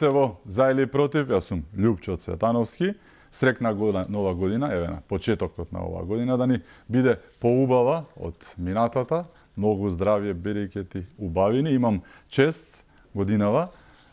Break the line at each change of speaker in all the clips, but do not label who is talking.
Живеете во за или против, јас сум Љупчо Цветановски. Срекна нова година, еве на почетокот на оваа година да ни биде поубава од минатата. Многу здравје, берекети, убавини. Имам чест годинава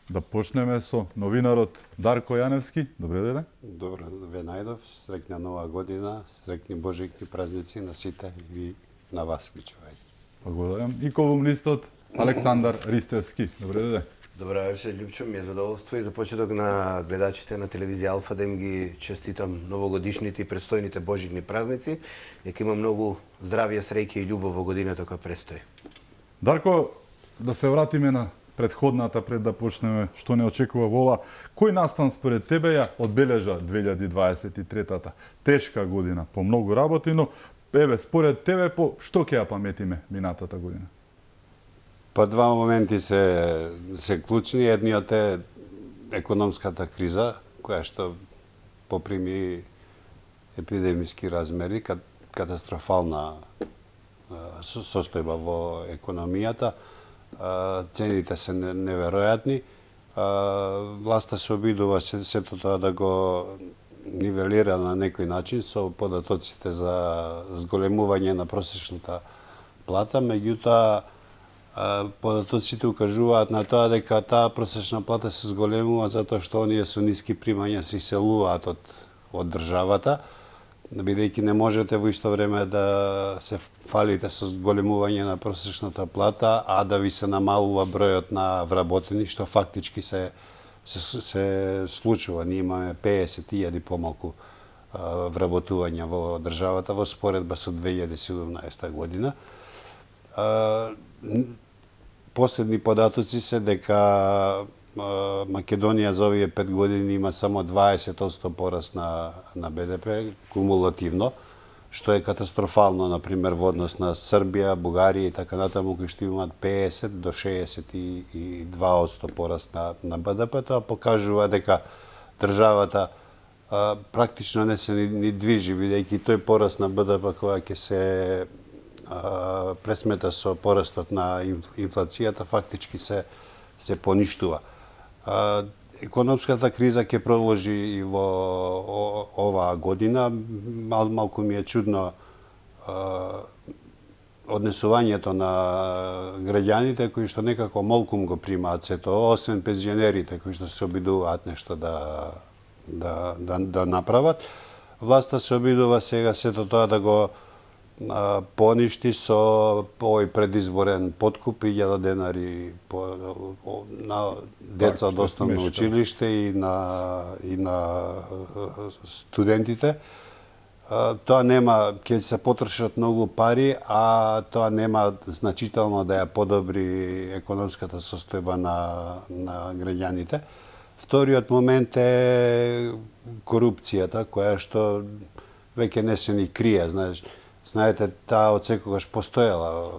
да почнеме со новинарот Дарко Јаневски. Добре дојде.
Добро ве најдов. Срекна нова година, срекни божики празници на сите и на вас, личувајте.
Благодарам. И колумнистот Александар Ристевски. Добре дојде.
Добро вечер, Љупчо, ми е задоволство и за почеток на гледачите на телевизија Алфа да им ги честитам новогодишните и престојните божигни празници. Нека има многу здравје, среќа и љубов во годината која престои.
Дарко, да се вратиме на предходната пред да почнеме што не очекува во ова. Кој настан според тебе ја одбележа 2023-та? Тешка година по многу работи, но еве според тебе по што ќе ја паметиме минатата година?
Па два моменти се клучни. Едниот е економската криза, која што поприми епидемиски размери, катастрофална состојба во економијата. Цените се неверојатни. Власта се обидува сето тоа да го нивелира на некој начин со податоците за зголемување на просечната плата, меѓутоа податоците укажуваат на тоа дека таа просечна плата се зголемува затоа што оние со ниски примања се иселуваат од државата, бидејќи не можете во исто време да се фалите со зголемување на просечната плата, а да ви се намалува бројот на вработени, што фактички се случува. Ние имаме 50.000 помалку вработувања во државата во споредба со 2017 година. Последни податоци се дека Македонија за овие 5 години има само 20% пораст на БДП кумулативно, што е катастрофално, например, во однос на Србија, Бугарија и така натаму, кои што имаат 50 до 62% пораст на БДП. Тоа покажува дека државата практично не се ни движи, бидејќи тој пораст на БДП која ќе се пресмета со порастот на инфлацијата, фактички се поништува. Економската криза ќе продолжи и во оваа година. Малку ми е чудно однесувањето на граѓаните кои што некако молкум го примаат сето, освен пензионерите кои што се обидуваат нешто да направат. Власта се обидува сега сето тоа да го поништи со овој предизборен подкуп 1000 денари на деца од основно училиште и на студентите. Тоа нема, ќе се потрошат многу пари, а тоа нема значително да ја подобри економската состојба на граѓаните. Вториот момент е корупцијата, која што веќе не се ни крие, знаете, таа од секогаш постоела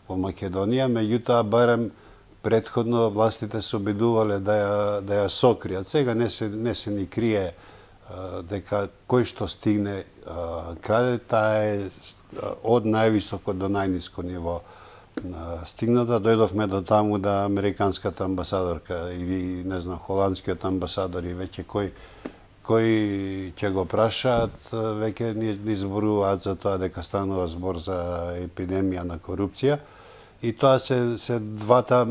во Македонија, меѓутоа барем претходно властите се обидувале да ја сокријат. Сега не се ни крие дека кој што стигне краде, таа е од највисоко до најниско ниво стигната. Дојдовме до таму да американската амбасадорка или не знам холандскиот амбасадор и веќе кои ќе го прашаат, веќе ни зборуваат за тоа дека станува збор за епидемија на корупција. И тоа се двата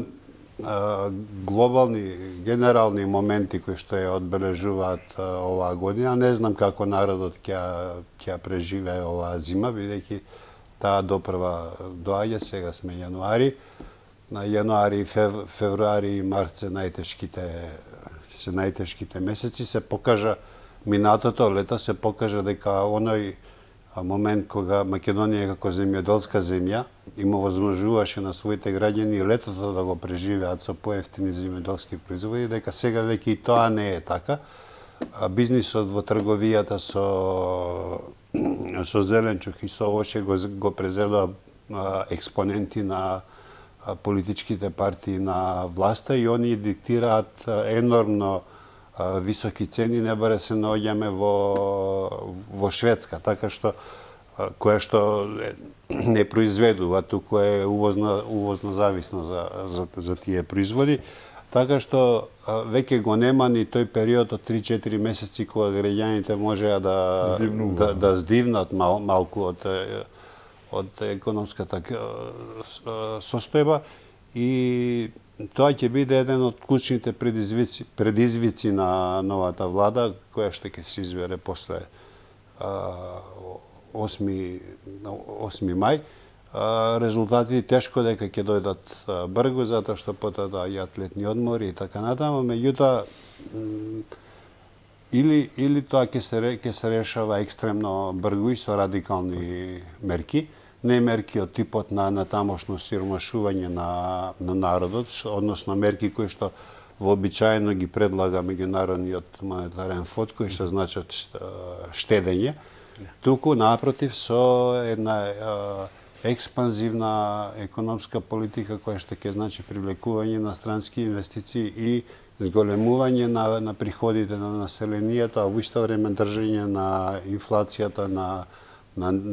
глобални, генерални моменти кои што ја одбележуваат оваа година. Не знам како народот ќе преживее оваа зима, бидејќи таа допрва доаѓа, сега сме јануари. На јануари, февруари и март се најтешките месеци. Се покажа минатото лето, се покажа дека оној момент кога Македонија како земјоделска земја има возможуваше на своите граѓани летото да го преживеат со поевтини земјоделски производи, дека сега веќе и тоа не е така. Бизнисот во трговијата со зеленчук и со овоше го презедува експоненти на политичките партии на власта и они диктираат енормно високи цени, не баре се наоѓаме во Шведска, така што која што не произведува, туку е увозно зависно за тие производи. Така што веќе го нема ни тој период од 3-4 месеци кога граѓаните можеа да здивнат малку од економската состојба и тоа ќе биде еден од клучните предизвици на новата влада, која што ќе се избере после 8 мај. Резултати тешко дека ќе дојдат брзо, затоа што потоа доаѓаат летни одмори и така натаму, меѓутоа или тоа ќе се решава екстремно брзо и со радикални мерки, не мерки од типот на тамошно сиромашување на народот, односно мерки кои што вообичаено ги предлага Меѓународниот монетарен фонд, кои што значат штедење, туку напротив со една експанзивна економска политика која што ќе значи привлекување на странски инвестиции и зголемување на приходите на населението, а во исто време држање на инфлацијата на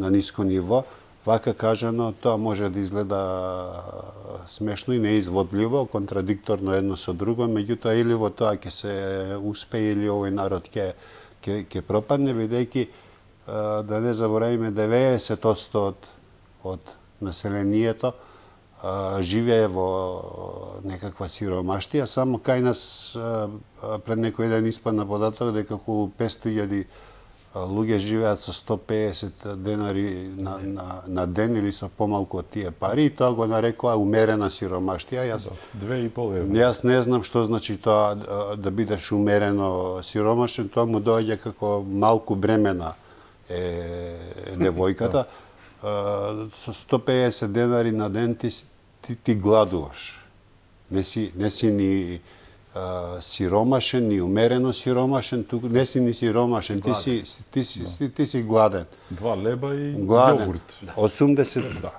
ниско ниво. Вака кажано, тоа може да изгледа смешно и неизводливо, контрадикторно едно со друго, меѓутоа или во тоа ќе се успее или овој народ ќе пропадне, бидејќи да не заборавиме 90% од населението живее во некаква сиромаштија. Само кај нас пред некој ден испадна податок дека околу 500.000 луѓе живеат со 150 денари на ден или со помалку од тие пари и тоа го нарекува умерена сиромаштија.
2,5 евро.
Јас не знам што значи тоа да бидеш умерено сиромашен, тоа му доаѓа како малку бремена девојката. Со 150 денари на ден ти гладуваш. Не си ни сиромашен, ни умерено сиромашен, туку не си ни сиромашен, ти си гладен.
2 леба и
гладен.
јогурт.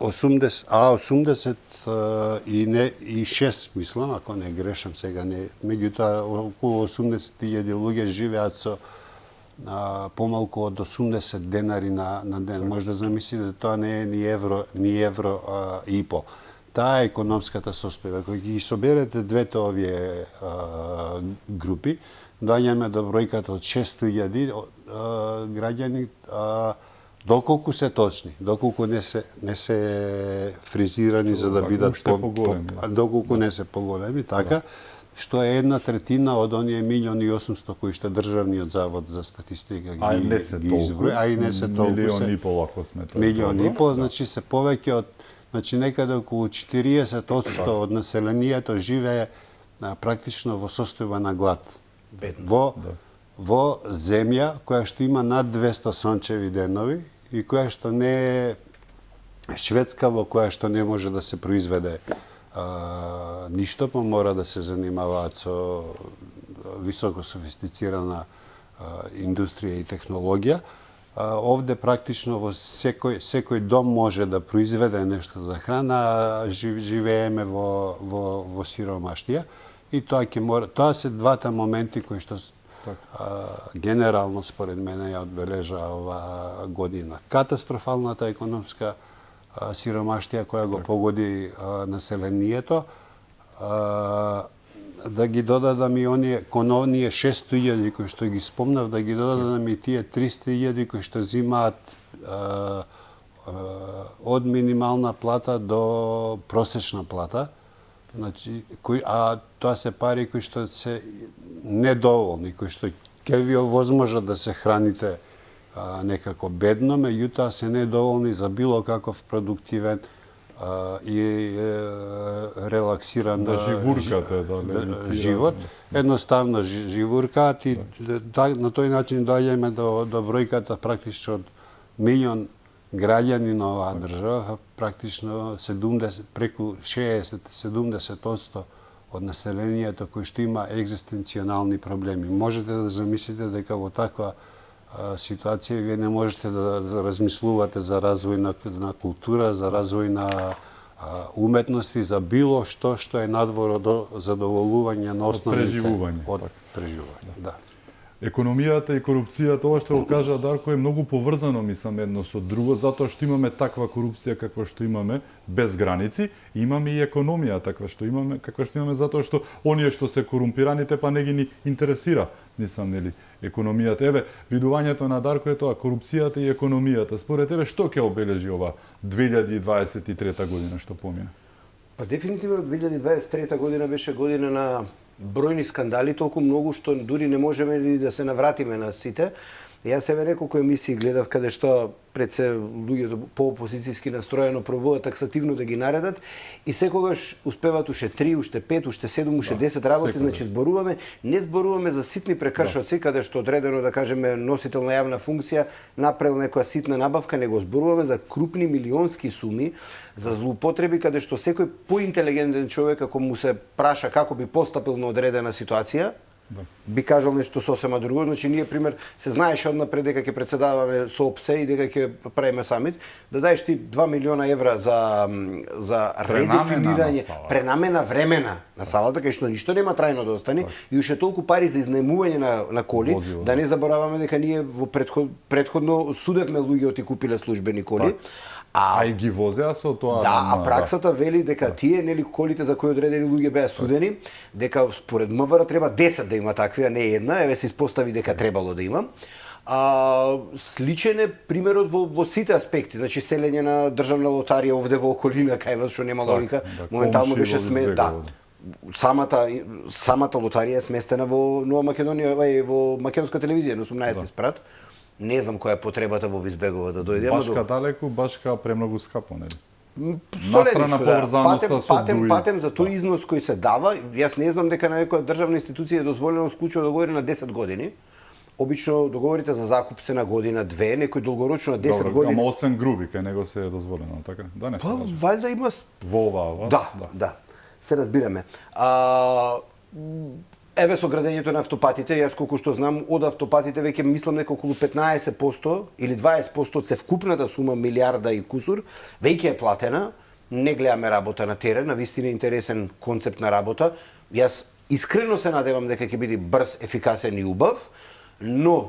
86, мислам, ако не грешам сега, меѓутоа околу 80.000 луѓе живеат со помалку од 80 денари на ден. Може да замислите, тоа не е ни евро и по. Таа е економската состојба. Кога ги соберете двете овие групи, доаѓаме до бројката од 600.000 граѓани, доколку се точни, доколку не се фризирани за да бидат доколку не се поголеми, така, што е 1/3 од оние 1.800.000 кои што Државниот завод за статистика ги изброи, а и не се толку.
1,5 милион ако сме тоа.
1,5 милион, значи се повеќе од, значи некаде околу 40% од населението живее практично во состојба на глад. Во земја која што има над 200 сончеви денови и која што не е Шведска, во која што не може да се произведе ништо, па мора да се занимаваат со високо софистицирана индустрија и технологија. Овде практично во секој дом може да произведе нешто за храна, живееме во сиромаштија и тоа се двата моменти кои што генерално според мене ја одбележа ова година. Катастрофалната економска сиромаштија која го погоди населението, да ги додадам и оние 600.000 кои што ги спомнав, да ги додадам и тие 300.000 кои што взимаат од минимална плата до просечна плата. Значи, тоа се пари кои што се недоволни, кои што ќе ви овозможат да се храните некако бедно, меѓутоа се недоволни за било каков продуктивен и релаксиран живот. Едноставно живуркаат и на тој начин доаѓаме до бројката практично од 1 милион граѓани на оваа држава, практично преку 60-70% од населението кој што има екзистенционални проблеми. Можете да замислите дека во таква ситуација вие не можете да размислувате за развој на култура, за развој на уметности, за било што е надвор од задоволување на основните...
Преживување.
Од преживување, да.
економијата и корупцијата, ова што го кажа Дарко, е многу поврзано, мислам, едно со друго, затоа што имаме таква корупција каква што имаме, без граници, имаме и економија таква што имаме, каква што имаме, затоа што оние што се корумпираните па не ги ни интересира, мислам, нели, економијата. Еве, видувањето на Дарко е тоа, корупцијата и економијата. Според тебе, што ќе обележи ова 2023 година што помина?
Па дефинитивно 2023 година беше година на бројни скандали, толку многу што дури не можеме ни да се навратиме на сите. Јас себе неколку емисии гледав каде што пред се луѓето по-опозицијски настроено пробуваат таксативно да ги наредат и секогаш успеваат уште 3, уште 5, уште 7, уште 10 работи, значи зборуваме, не зборуваме за ситни прекршоци каде што одредено да кажеме носител на јавна функција направил некоја ситна набавка, него зборуваме за крупни милионски суми, за злоупотреби каде што секој поинтелигентен човек ако му се праша како би постапил на одредена ситуација, би кажал нешто сосема друго. Значи, ние, пример, се знаеше однапред дека ќе председаваме со ОПСЕ и дека ќе правиме самит, да даеш ти 2 милиона евра за редефинирање, пренамена времена на салата, кај што ништо нема трајно да остане, и уште толку пари за изнемување на коли, да не забораваме дека ние во предходно судевме луѓе оти купиле службени коли.
А и ги возеа со тоа.
Да, а праксата вели дека тие нели колите за кои одредени луѓе беа судени, дека според МВР треба 10 да има такви, а не една, еве се испостави дека требало да има. Сличен е примерот во сите аспекти, значи селење на државна лотарија овде во околина кај вас што нема логика, моментално беше самата лотарија е сместена во Нова Македонија, во македонска телевизија на 18 спрат. Не знам која е потребата во Визбегова да дојде.
Башка далеку, башка премногу скапо, нели?
Соледничко, да. Патем за тој износ кој се дава, јас не знам дека на некоја државна институција е дозволено склучува договори на 10 години. Обично договорите за закуп се на година, две, некој долгорочно на 10 години.
Ама освен груби, кај него се е дозволено, така? Да, не се лажам.
Валјда има...
Во оваа,
да. Се разбираме. Еве со градењето на автопатите, јас колку што знам, од автопатите веќе мислам дека околу 15% или 20% од севкупната сума милиарда и кусур веќе е платена. Не гледаме работа на терен, на вистина интересен концепт на работа. Јас искрено се надевам дека ќе биде брз, ефикасен и убав, но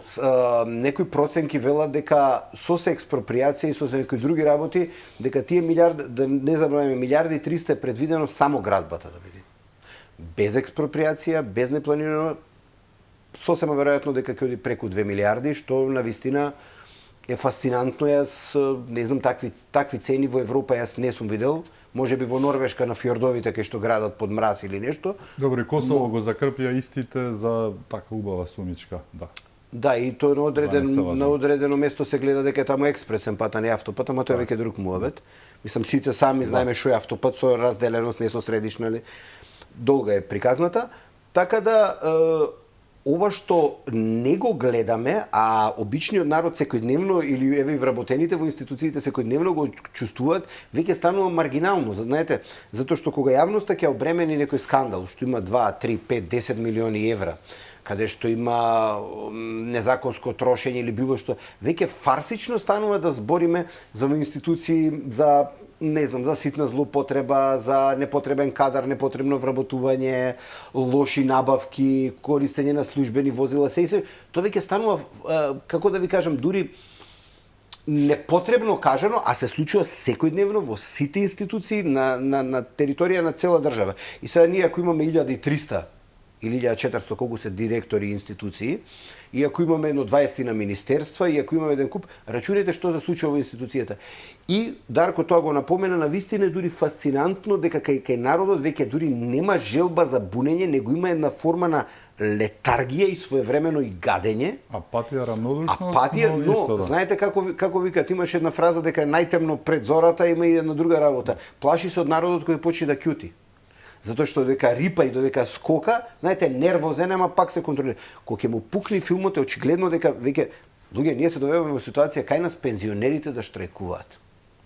некои проценки велат дека со експроприација и со некои други работи, дека тие милиарди, да не забравяме, милиарди и 300 е предвидено само градбата да биде. Без експроприација, без непланирано, сосема веројатно дека ќе оди преку 2 милиарди, што на вистина е фасцинантно. Јас не знам такви цени во Европа јас не сум видел. Може би во Норвешка на фјордовите кај што градат под мраз или нешто.
Добро, и Косово го закрпија истите за така убава сумичка, да.
Да, и тоа на одредено место се гледа дека е таму експресен пат, а не автопат, ама тоа е веќе друг муабет. Мислам, сите сами знаеме што е автопат со разделеност, не со средишна, долга е приказната. Така да, ова што не го гледаме, а обичниот народ секојдневно или еве вработените во институциите секојдневно го чувствуваат, веќе станува маргинално. Знаете, затоа што кога јавноста ќе обремени некој скандал, што има 2, 3, 5, 10 милиони евра, каде што има незаконско трошење или било што, веќе фарсично станува да збориме за институции, за не знам, за ситна злоупотреба, за непотребен кадар, непотребно вработување, лоши набавки, користење на службени возила, се. Тоа веќе станува, како да ви кажам, дури непотребно кажано, а се случува секојдневно во сите институции на територија на цела држава. И сега ние ако имаме 1300 или 1400 колку се директори и институции, и ако имаме едно 20 на министерства, и ако имаме еден куп, рачунете што се случува во институцијата. И Дарко тоа го напомена, на вистина дури фасцинантно дека кај народот веќе дури нема желба за бунење, него има една форма на летаргија и своевремено и гадење.
Апатија, рамнодушност,
апатија, но знаете како викат, имаше една фраза дека е најтемно пред зората, има и една друга работа. Плаши се од народот кој почне да ќути. Затоа што додека рипа и додека скока, знаете, нервозен, ама пак се контролира. Кога ќе му пукне филмот, е очигледно дека веќе луѓе, ние се доаѓаме во ситуација кај нас пензионерите да штрajкуваат.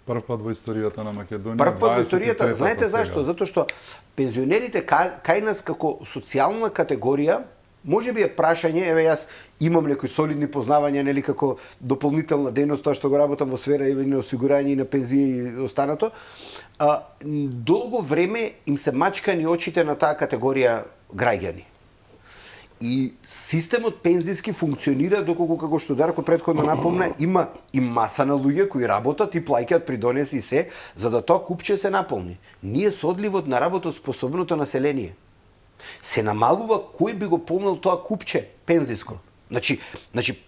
Прв пат во историјата на Македонија.
Прв пат во историјата, знаете зашто? Затоа што пензионерите кај нас како социјална категорија, може би е прашање, еве јас имам некои солидни познавања, нели, како дополнителна дејност, тоа што го работам во сфера или на осигурање и на пензија и останато, долго време им се мачкани очите на таа категорија граѓани. И системот пензиски функционира доколку, како што Дарко претходно напомна, има и маса на луѓе кои работат и плаќаат придонеси и се, за да тоа купче се наполни. Ние со одливот на работоспособното население се намалува кој би го полнил тоа купче пензиско. Значи,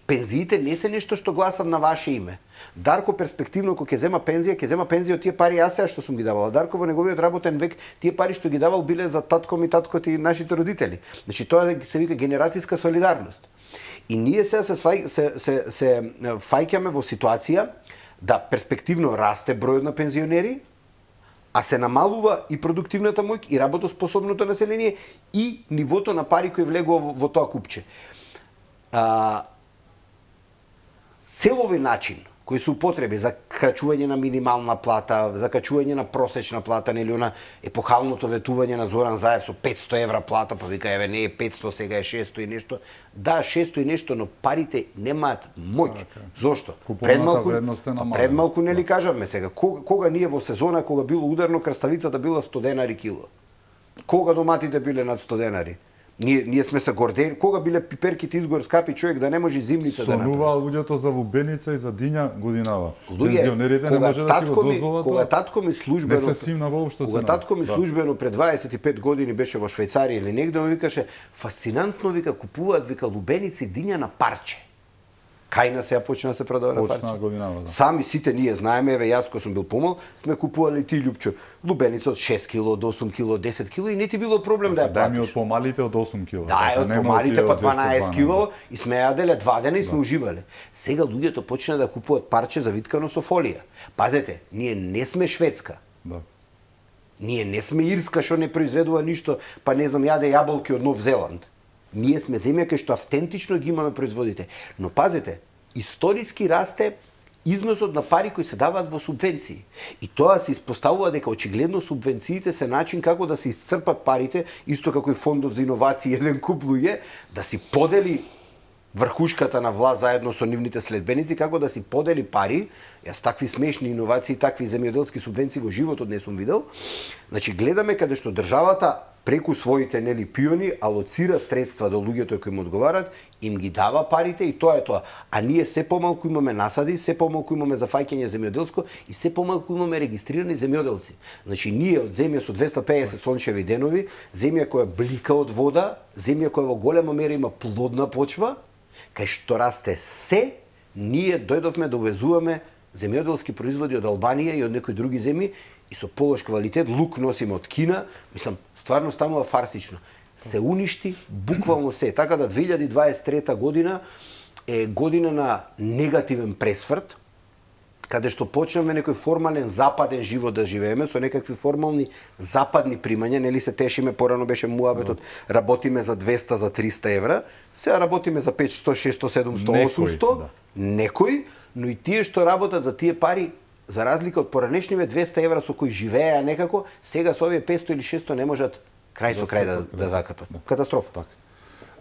пензиите не се нешто што гласат на ваше име. Дарко перспективно кога ќе зема пензија од тие пари јас што сум ги давала. Дарко во неговиот работен век тие пари што ги давал биле за татком и таткот и нашите родители. Значи тоа се вика генерацијска солидарност. И ние сега се фаќаме во ситуација да перспективно расте бројот на пензионери, а се намалува и продуктивната моќ и работоспособното население и нивото на пари кои влегува во тоа купче. Целови начин кои се употреби за качување на минимална плата, за качување на просечна плата, нели она епохалното ветување на Зоран Заев со 500 евра плата, па вика еве не е 500, сега е 600 и нешто. Да, 600 и нешто, но парите немаат моќ. Зошто? Предмалку нели кажавме сега, кога ние во сезона, кога било ударно, краставицата била 100 денари кило. Кога доматите биле над 100 денари? Ние сме се гордели, кога биле пиперките изгор скапи, човек да не може зимница да направи.
Сонуваа луѓето за лубеница и за диња годинава.
Пензионерите
не може да си го дозволат.
Кога татко ми службено,
не се симна воопшто.
Кога татко ми службено пред 25 години беше во Швајцарија или негде, ми викаше фасцинантно, вика, купуваат, вика, лубеници диња на парче. Кај на сега почна да се продава на парче.
Годинава, да.
Сами сите ние знаеме, еве јас кога сум бил помал, сме купували ти Љупчо лубеница од 6 кило, од 8 кило, 10 кило и не ти било проблем да ја платиш.
Да, ми од помалите од 8 кило.
Да, од помалите па 12 кило и сме јаделе 2 дена и сме уживале. Сега луѓето почна да купуваат парче завиткано со фолија. Пазете, ние не сме Шведска.
Да.
Ние не сме Ирска што не произведува ништо, па не знам, јаде јаболки од Нов Зеланд. Ние сме земја кај што автентично ги имаме производите. Но пазете, историски расте износот на пари кои се даваат во субвенции. И тоа се испоставува дека очигледно субвенциите се начин како да се исцрпат парите, исто како и фондот за иновации еден куп луѓе, да си подели врхушката на власт заедно со нивните следбеници, како да си подели пари. Јас такви смешни иновации, такви земјоделски субвенции во животот не сум видел. Значи гледаме каде што државата преку своите нели пиони алоцира средства до луѓето кои им одговарат, им ги дава парите и тоа е тоа. А ние се помалку имаме насади, се помалку имаме зафаќање земјоделско и се помалку имаме регистрирани земјоделци. Значи ние од земја со 250 сончеви денови, земја која блика од вода, земја која во голема мера има плодна почва, кај што расте се, ние дојдовме да увезуваме земјоделски производи од Албанија и од некои други земји и со полош квалитет, лук носиме од Кина, мислам, стварно станува фарсично. Се уништи буквално се. Така да 2023 година е година на негативен пресврт, каде што почнеме некој формален западен живот да живееме, со некакви формални западни примања, нели се тешиме, порано беше муабетот, работиме за 200, за 300 евра, сега работиме за 500, 600, 700, 800, некој, но и тие што работат за тие пари, за разлика од поранешниве 200 евра со кои живееа некако, сега со овие 500 или 600 не можат крај со крај да закрпат. Катастрофа.
Так.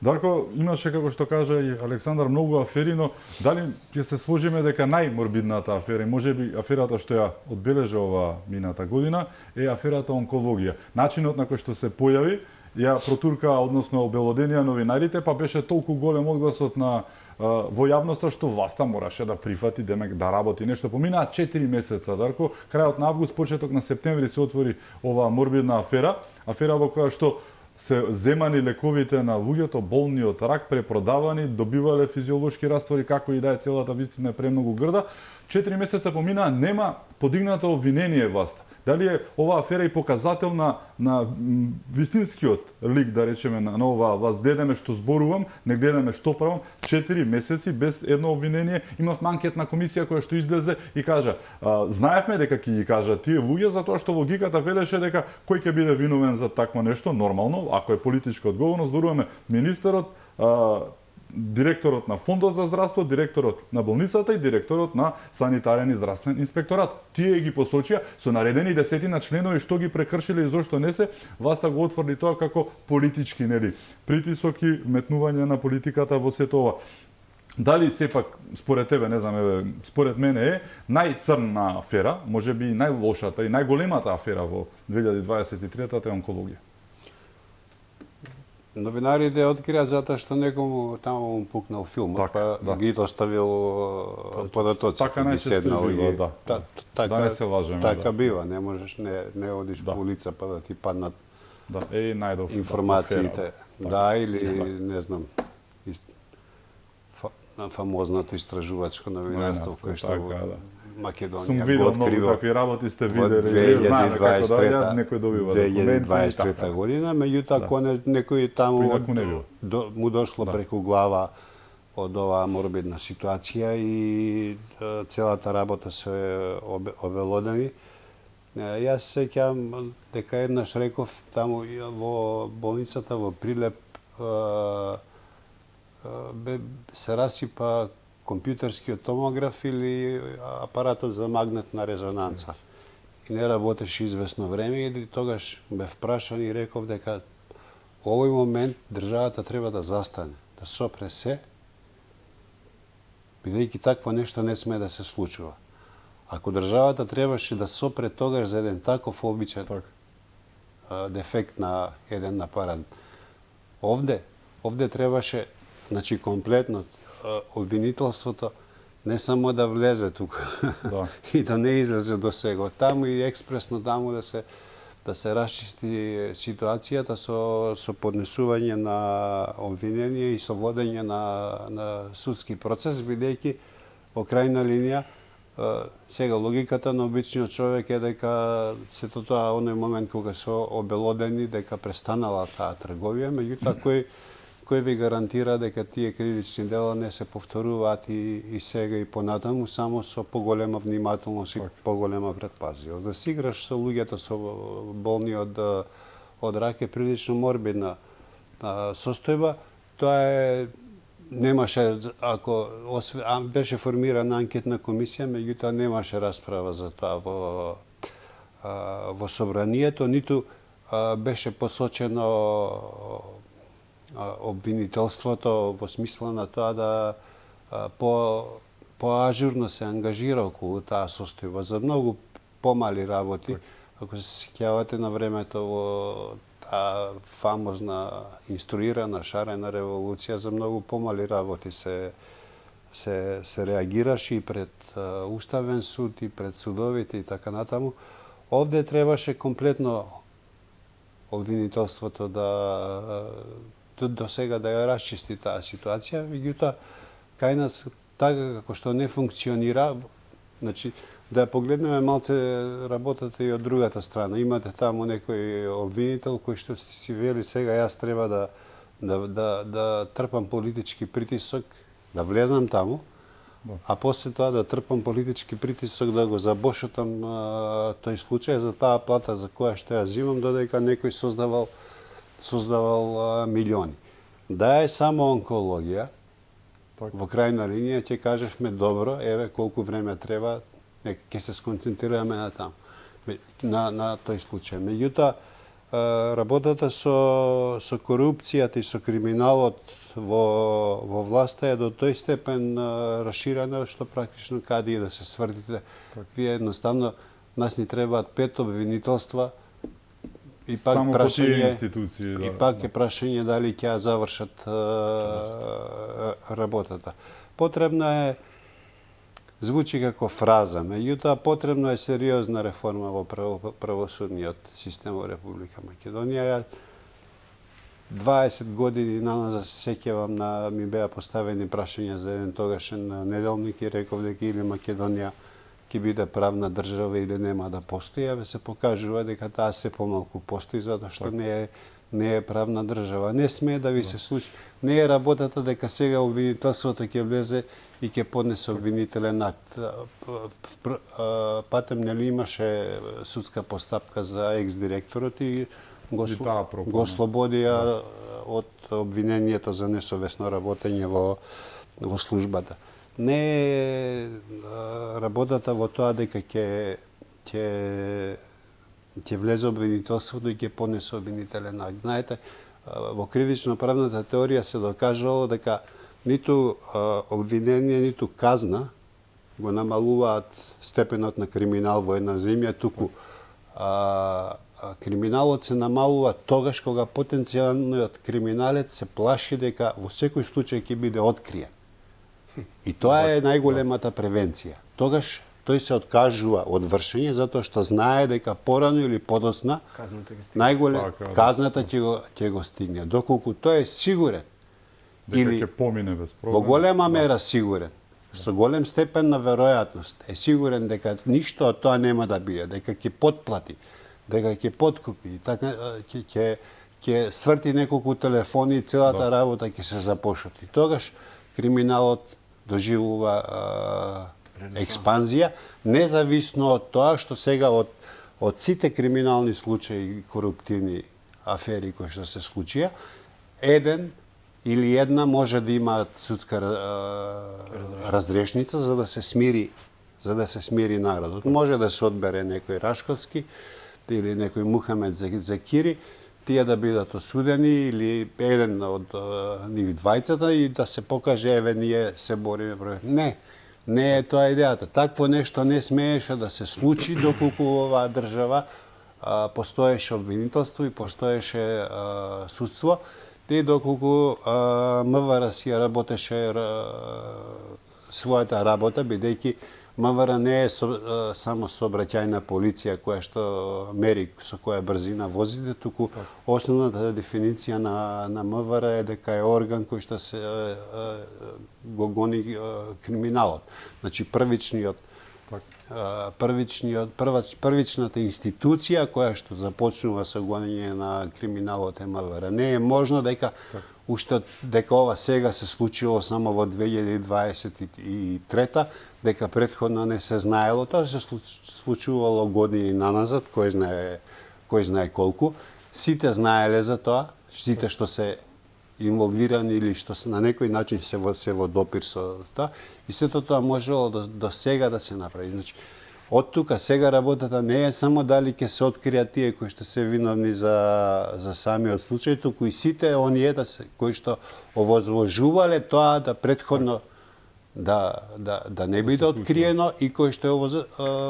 Дарко, имаше, како што кажа и Александар, многу афери, но дали ќе се сложиме дека најморбидната афера, и можеби аферата што ја одбележа ова мината година, е аферата онкологија. Начинот на кој што се појави, ја протурка, односно обелоденија новинарите, па беше толку голем одгласот на во јавноста што власта мораше да прифати, демек да работи нешто. Поминаа 4 месеца, Дарко, крајот на август, почеток на септември се отвори ова морбидна афера, афера во која што се земани лековите на луѓето болни од рак, препродавани, добивале физиолошки раствори, како и да е целата вистина е премногу грда. 4 месеца поминаа, нема подигнато обвинение власта. Дали е оваа афера и показател на вистинскиот лик, да речеме, на оваа власт? Гледаме што зборувам, не гледаме што правам. 4 месеци без едно обвинение. Имавме анкетна комисија која што излезе и кажа, знаевме дека ќе ги кажа тие луѓе, затоа што логиката велеше дека кој ќе биде виновен за такво нешто, нормално, ако е политичка одговорност, зборуваме министерот, директорот на Фондот за здравство, директорот на болницата и директорот на санитарен и здравствен инспекторат. Тие ги посочија со наредени десетина членови што ги прекршиле и зошто не се, власта го отврди тоа како политички, нели, притисок и метнување на политиката во сето ова. Дали сепак според тебе, не знам, еве, според мене е најцрна афера, можеби и најлошата и најголемата афера во 2023-та е онкологија?
Новинарите открија затоа што некому таму му пукнал филмот,
Така,
па
да.
ги оставил податоци.
Така најчесто и бива, да. Да не се лажеме,
Така
да.
бива, не можеш, не одиш
Да.
по улица па да ти паднат
Да, најдов
информациите.
афера.
Да, или
Така.
не знам, фамозното истражувачко новинарство
Новинарство,
кое што
така,
во
да.
Македонија
Сум
го
видел многу
открива
какви работи сте
во
видели, знаеме како доаѓаат, некој добива документи.
2023 година, меѓутоа ако некој таму
Поинаку не било.
му дошло преку глава од оваа морбидна ситуација и целата работа се обелодени. Јас сеќавам дека еднаш реков таму во болницата во Прилеп се расипа компјутерскиот томограф или апаратот за магнетна резонанца. И не работеше известно време и тогаш бев прашан и реков дека во овој момент државата треба да застане, да сопре се, бидејќи такво нешто не сме да се случува. Ако државата требаше да сопре тогаш за еден таков обичен дефект на еден апарат, овде требаше, значи комплетно обвинителството не само да влезе тука
Да.
и да не излезе до сега. Таму и експресно таму да се расчисти ситуацијата со поднесување на обвинение и со водење на судски процес, бидејќи во крајна линија сега логиката на обичниот човек е дека сето тоа оној момент кога се обелодени дека престанала таа трговија, меѓутоа кој ви гарантира дека тие кривични дела не се повторуваат и сега и понатаму, само со поголема внимателност и поголема предпазливост. Да се играш со луѓето со болни од рак е прилично морбидна состојба. Тоа немаше, ако беше формирана анкетна комисија, меѓутоа немаше расправа за тоа во собранието, ниту беше посочено обвинителството во смисла на тоа да поажурно се ангажира околу таа состојба за многу помали работи. Ако се сеќавате на времето во таа фамозна инструирана шарена револуција, за многу помали работи се реагираше и пред Уставен суд и пред судовите и така натаму. Овде требаше комплетно обвинителството до сега да ја расчисти таа ситуација, меѓутоа кај нас така како што не функционира, значи да ја погледнеме малце работата и од другата страна. Имате таму некој обвинител кој што си вели сега јас треба да трпам политички притисок, да влезам таму, а после тоа да трпам политички притисок да го забошотам тој случај за таа плата за која што ја зимам, додека некој создавал милиони. Да е само онкологија, во крајна линија ќе кажешме добро, еве колку време треба, ќе се сконцентрираме на таму, на тој случај. Меѓутоа, работата со корупцијата и со криминалот во власта е до тој степен расширена што практично каде и да се свртите, вие едноставно нас ни требаат 5 обвинителства и пак
Само по тие
прашање
институции,
и пак е прашање дали ќе ја завршат работата. Потребна е, звучи како фраза, меѓутоа потребна е сериозна реформа во правосудниот систем во Република Македонија. 20 години наназад се сеќавам ми беа поставени прашања за еден тогашен неделник и реков дека или Македонија ќе биде правна држава или нема да постои, а се покажува дека таа се помалку постои затоа што не е правна држава. Не смее да ви се случи. Не е работата дека сега обвинителството ќе влезе и ќе поднесе обвинителен акт. Патем нели имаше судска постапка за екс-директорот и го ослободија од обвинението за несовесно работење во службата. Не е работата во тоа дека ќе влезе обвинителството и ќе понесе обвинителен акт. Знаете, во кривично-правната теорија се докажало дека ниту обвинение, ниту казна го намалуваат степенот на криминал во една земја, туку криминалот се намалува тогаш кога потенцијалниот криминалец се плаши дека во секој случај ќе биде откриен. И тоа е најголемата превенција. Тогаш тој се откажува од вршење затоа што знае дека порано или подоцна казната ќе го стигне. Доколку тој е сигурен
дека ќе помине без проблем.
Во голема мера сигурен, со голем степен на веројатност е сигурен дека ништо од тоа нема да биде, дека ќе потплати, дека ќе подкупи, така ќе сврти неколку телефони и целата работа ќе се запошоти. Тогаш криминалот доживува експанзија, независно од тоа што сега од сите криминални случаи, коруптивни афери кои што се случија, еден или една може да има судска разрешница за да се смири народот. Може да се одбере некој Рашковски или некој Мухамед Закири, тие да бидат осудени или еден од нив двајцата и да се покаже еве ние се бориме против. Не е тоа идејата. Такво нешто не смееше да се случи доколку оваа држава постоеше обвинителство и постоеше судство, и доколку МВР си работеше својата работа, бидејќи МВР не е само сообраќајна полиција која што мери со која брзина возите, туку основната дефиниција на МВР е дека е орган кој што се го гони криминалот. Значи првичната институција која што започнува со гонење на криминалот е МВР. Не е можно дека уште дека ова сега се случило само во 2023, дека претходно не се знаело, тоа се случувало години наназад, кој знае колку. Сите знаеле за тоа, сите што се инволвирани или што се на некој начин се во допир со тоа, и сето тоа можело до сега да се направи. Значи, од тука сега работата не е само дали ќе се откријат тие кои што се виновни за самиот случај, туку и сите оние кои што овозможувале тоа да претходно да не биде откриено и кои што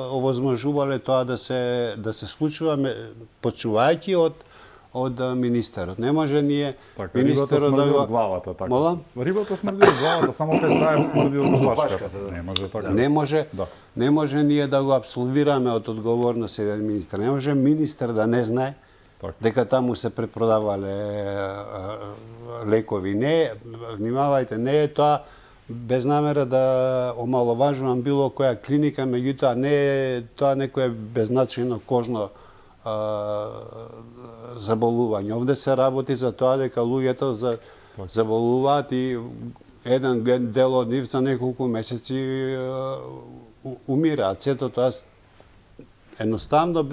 овозможувале тоа да се случува, почувајќи од министерот. Не може ние министерот да го
главата така.
Молам?
Рибата смрди од главата, само кај стаја смрди од башката. Не може така.
Не може ние да го абсолвираме од одговорност еден министер. Не може министер да не знае дека таму се препродавале лекови. Не, внимавајте, не е тоа без намера да омаловажувам било која клиника, меѓутоа не е тоа некое беззначајно кожно заболување. Овде се работи за тоа дека луѓето заболуваат и еден дел од нив за неколку месеци умираат. Сето тоа едноставно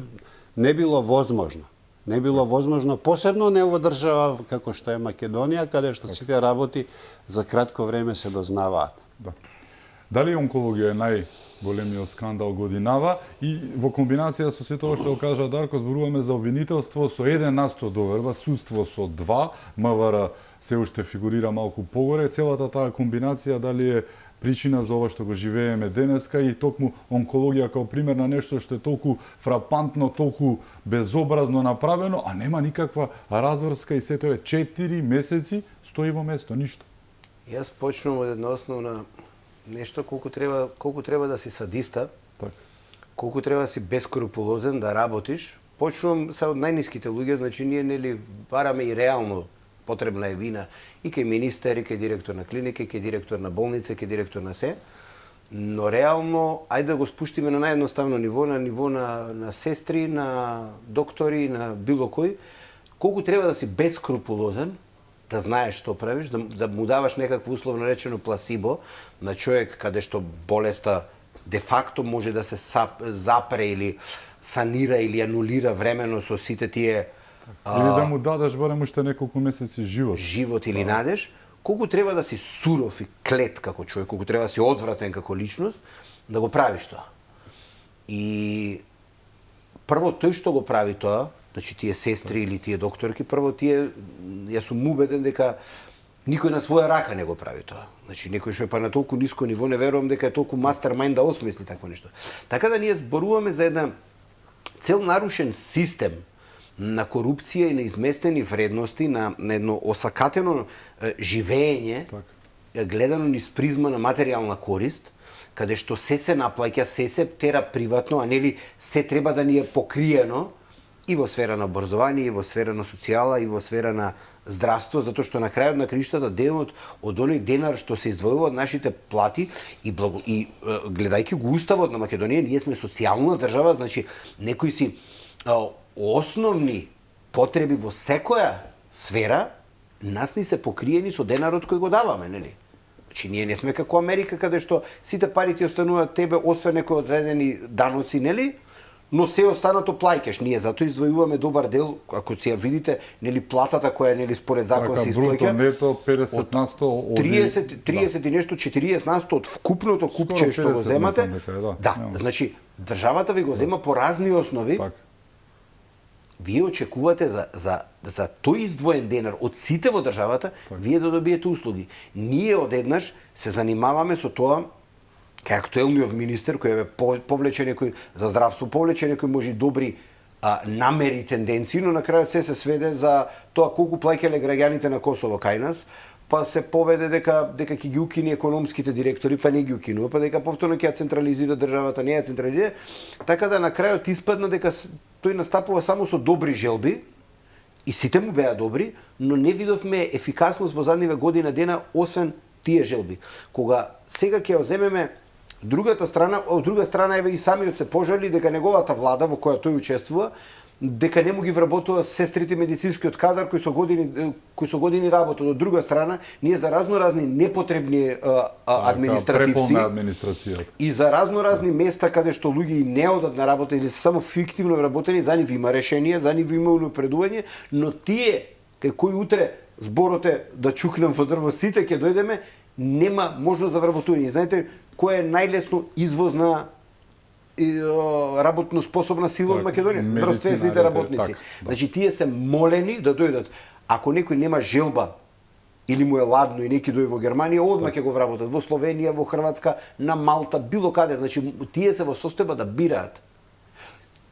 не било возможно. Не било возможно, посебно не во држава како што е Македонија, каде што сите работи за кратко време се дознаваат.
Дали онкологија е најголемиот скандал годинава и во комбинација со сето ова што го кажа Дарко, зборуваме за обвинителство со 1% доверба, судство со 2, МВР се уште фигурира малку погоре, целата таа комбинација дали е причина за ова што го живееме денеска и токму онкологија како пример на нешто што е толку фрапантно, толку безобразно направено, а нема никаква разврска и сето е 4 месеци стои во место, ништо.
Јас почнувам од една основна нешто колку треба да си садиста, колку треба да си бескрупулозен да работиш. Почнувам се од најниските луѓе, значи ние нели бараме и реално потребна е вина и кај министер, и кај директор на клиника, и кај директор на болница, и кај директор на се. Но реално, ајде да го спуштиме на наједноставно ниво, на ниво на сестри, на доктори, на било кој, колку треба да си бескрупулозен, да знаеш што правиш, да му даваш некакво условно речено пласибо на човек каде што болеста де факто може да се запре или санира или анулира времено со сите тие
или да му дадеш барем уште неколку месеци живот.
Живот или надеж, колку треба да си суров и клет како човек, колку треба да си одвратен како личност, да го правиш тоа. И прво тој што го прави тоа, значи тие сестри или тие докторки, прво тие, јас сум убеден дека никој на своја рака не го прави тоа. Значи некој што е па на толку ниско ниво, не верувам дека е толку мастермајнд да осмисли такво нешто. Така да ние зборуваме за една цел нарушен систем на корупција и на изместени вредности, на едно осакатено живење, гледано низ призма на материјална корист, каде што се наплаќа, се тера приватно, а нели се треба да ни е покриено и во сфера на образование, и во сфера на социјала, и во сфера на здравство, затоа што на крајот на криштата денот од оној денар што се издвојува од нашите плати и гледајќи го уставот на Македонија, ние сме социјална држава, значи некои си основни потреби во секоја сфера нас ни се покриени со денарот кој го даваме, нели? Значи ние не сме како Америка каде што сите пари ти остануваат тебе освен некои одредени даноци, нели? Но се останато плаќаш. Ние затоа издвојуваме добар дел, ако си ја видите, нели платата која нели според закон се
Бруто
исплаќа.
нето 50% од
30 и нешто 40% од вкупното купче што го земате. Да, значи државата ви го зема по разни основи. Вие очекувате за тој издвоен денар од сите во државата, вие да добиете услуги. Ние одеднаш се занимаваме со тоа, кај актуелниот министер кој е повлече некој за здравство, повлече некој може добри намери, тенденции, но на крајот се сведе за тоа колку плаќале граѓаните на Косово кај нас, па се поведе дека ќе ги укини економските директори, па не ги укинува, па дека повторно ќе ја централизира државата, не ја централизира, така да на крајот испадна дека тој настапува само со добри желби, и сите му беа добри, но не видовме ефикасност во задниве година дена, освен тие желби. Кога сега ќе ја земеме другата страна, од друга страна еве и самиот се пожали дека неговата влада во која тој учествува, дека не му ги вработува сестрите медицинскиот кадар кои со години работат. Од друга страна, ние за разни непотребни административци и за разни места каде што луѓе не одат на работа или се само фиктивно вработени, за нив има решение, за нив има унапредување, но тие кај кои утре зборот е да чукнам во дрво сите ќе дојдеме, нема можност за вработување. Знаете која е најлесно извозна работно способна сила од Македонија? Здравствените работници. Значи тие се молени да дојдат. Ако некој нема желба или му е ладно и неки дојде во Германија, одма ќе го вработат во Словенија, во Хрватска, на Малта, било каде. Значи тие се во состојба да бираат.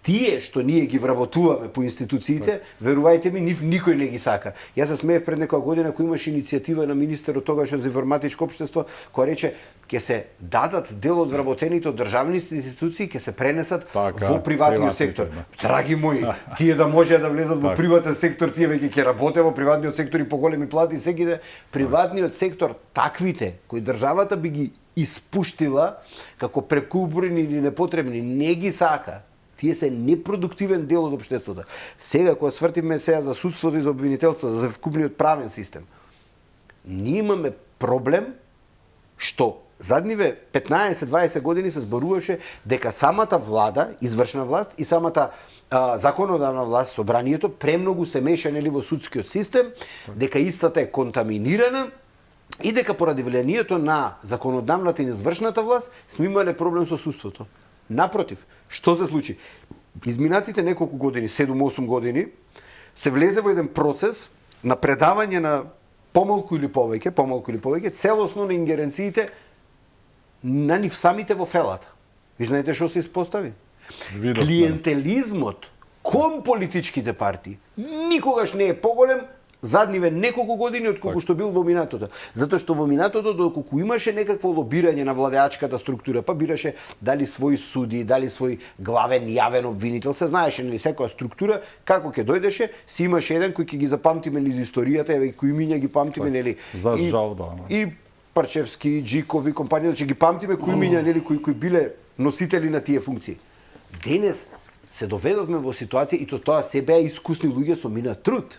Тие што ние ги вработуваме по институциите, верувајте ми, нив никој не ги сака. Јас се смеев пред некоја година кој имаше иницијатива на министерот тогаш за информатичко општество, која рече ќе се дадат дел од вработените од државните институции, ќе се пренесат во приватниот сектор. Драги мои, тие да може да влезат во приватен сектор, тие веќе ќе работе во приватниот сектор и по големи плати, секаде приватниот сектор, таквите кои државата би ги испуштила како прекубрени или непотребни, не ги сака. Тие се непродуктивен дел од општеството. Сега, кога свртиме сега за судството и за обвинителството, за вкупниот правен систем, ние имаме проблем што задниве 15-20 години се зборуваше дека самата влада, извршна власт и самата законодавна власт, собранието, премногу се мешани во судскиот систем, дека истата е контаминирана и дека поради влијанието на законодавната и извршната власт сме имале проблем со судството. Напротив, што се случи? Изминатите неколку години, 7-8 години, се влезе во еден процес на предавање на помалку или повеќе, целосно на ингеренциите на нив самите во фелата. Ви знаете што се испостави? Клиентелизмот кон политичките партии никогаш не е поголем задниве неколку години отколку што бил во минатото. Затоа што во минатото, доколку имаше некакво лобирање на владеачката структура, па бираше дали свој суди, дали свој главен јавен обвинител, се знаеше нели секоја структура како ќе дојдеше, си имаше еден кој ќе ги запамтиме низ историјата, еве кои имиња ги памтиме нели.
За жал да.
И Парчевски, Джикови, компанијата ќе ги памтиме кои имиња нели кои биле носители на тие функции. Денес се доведовме во ситуација и тоа се беа искусни луѓе со минат труд.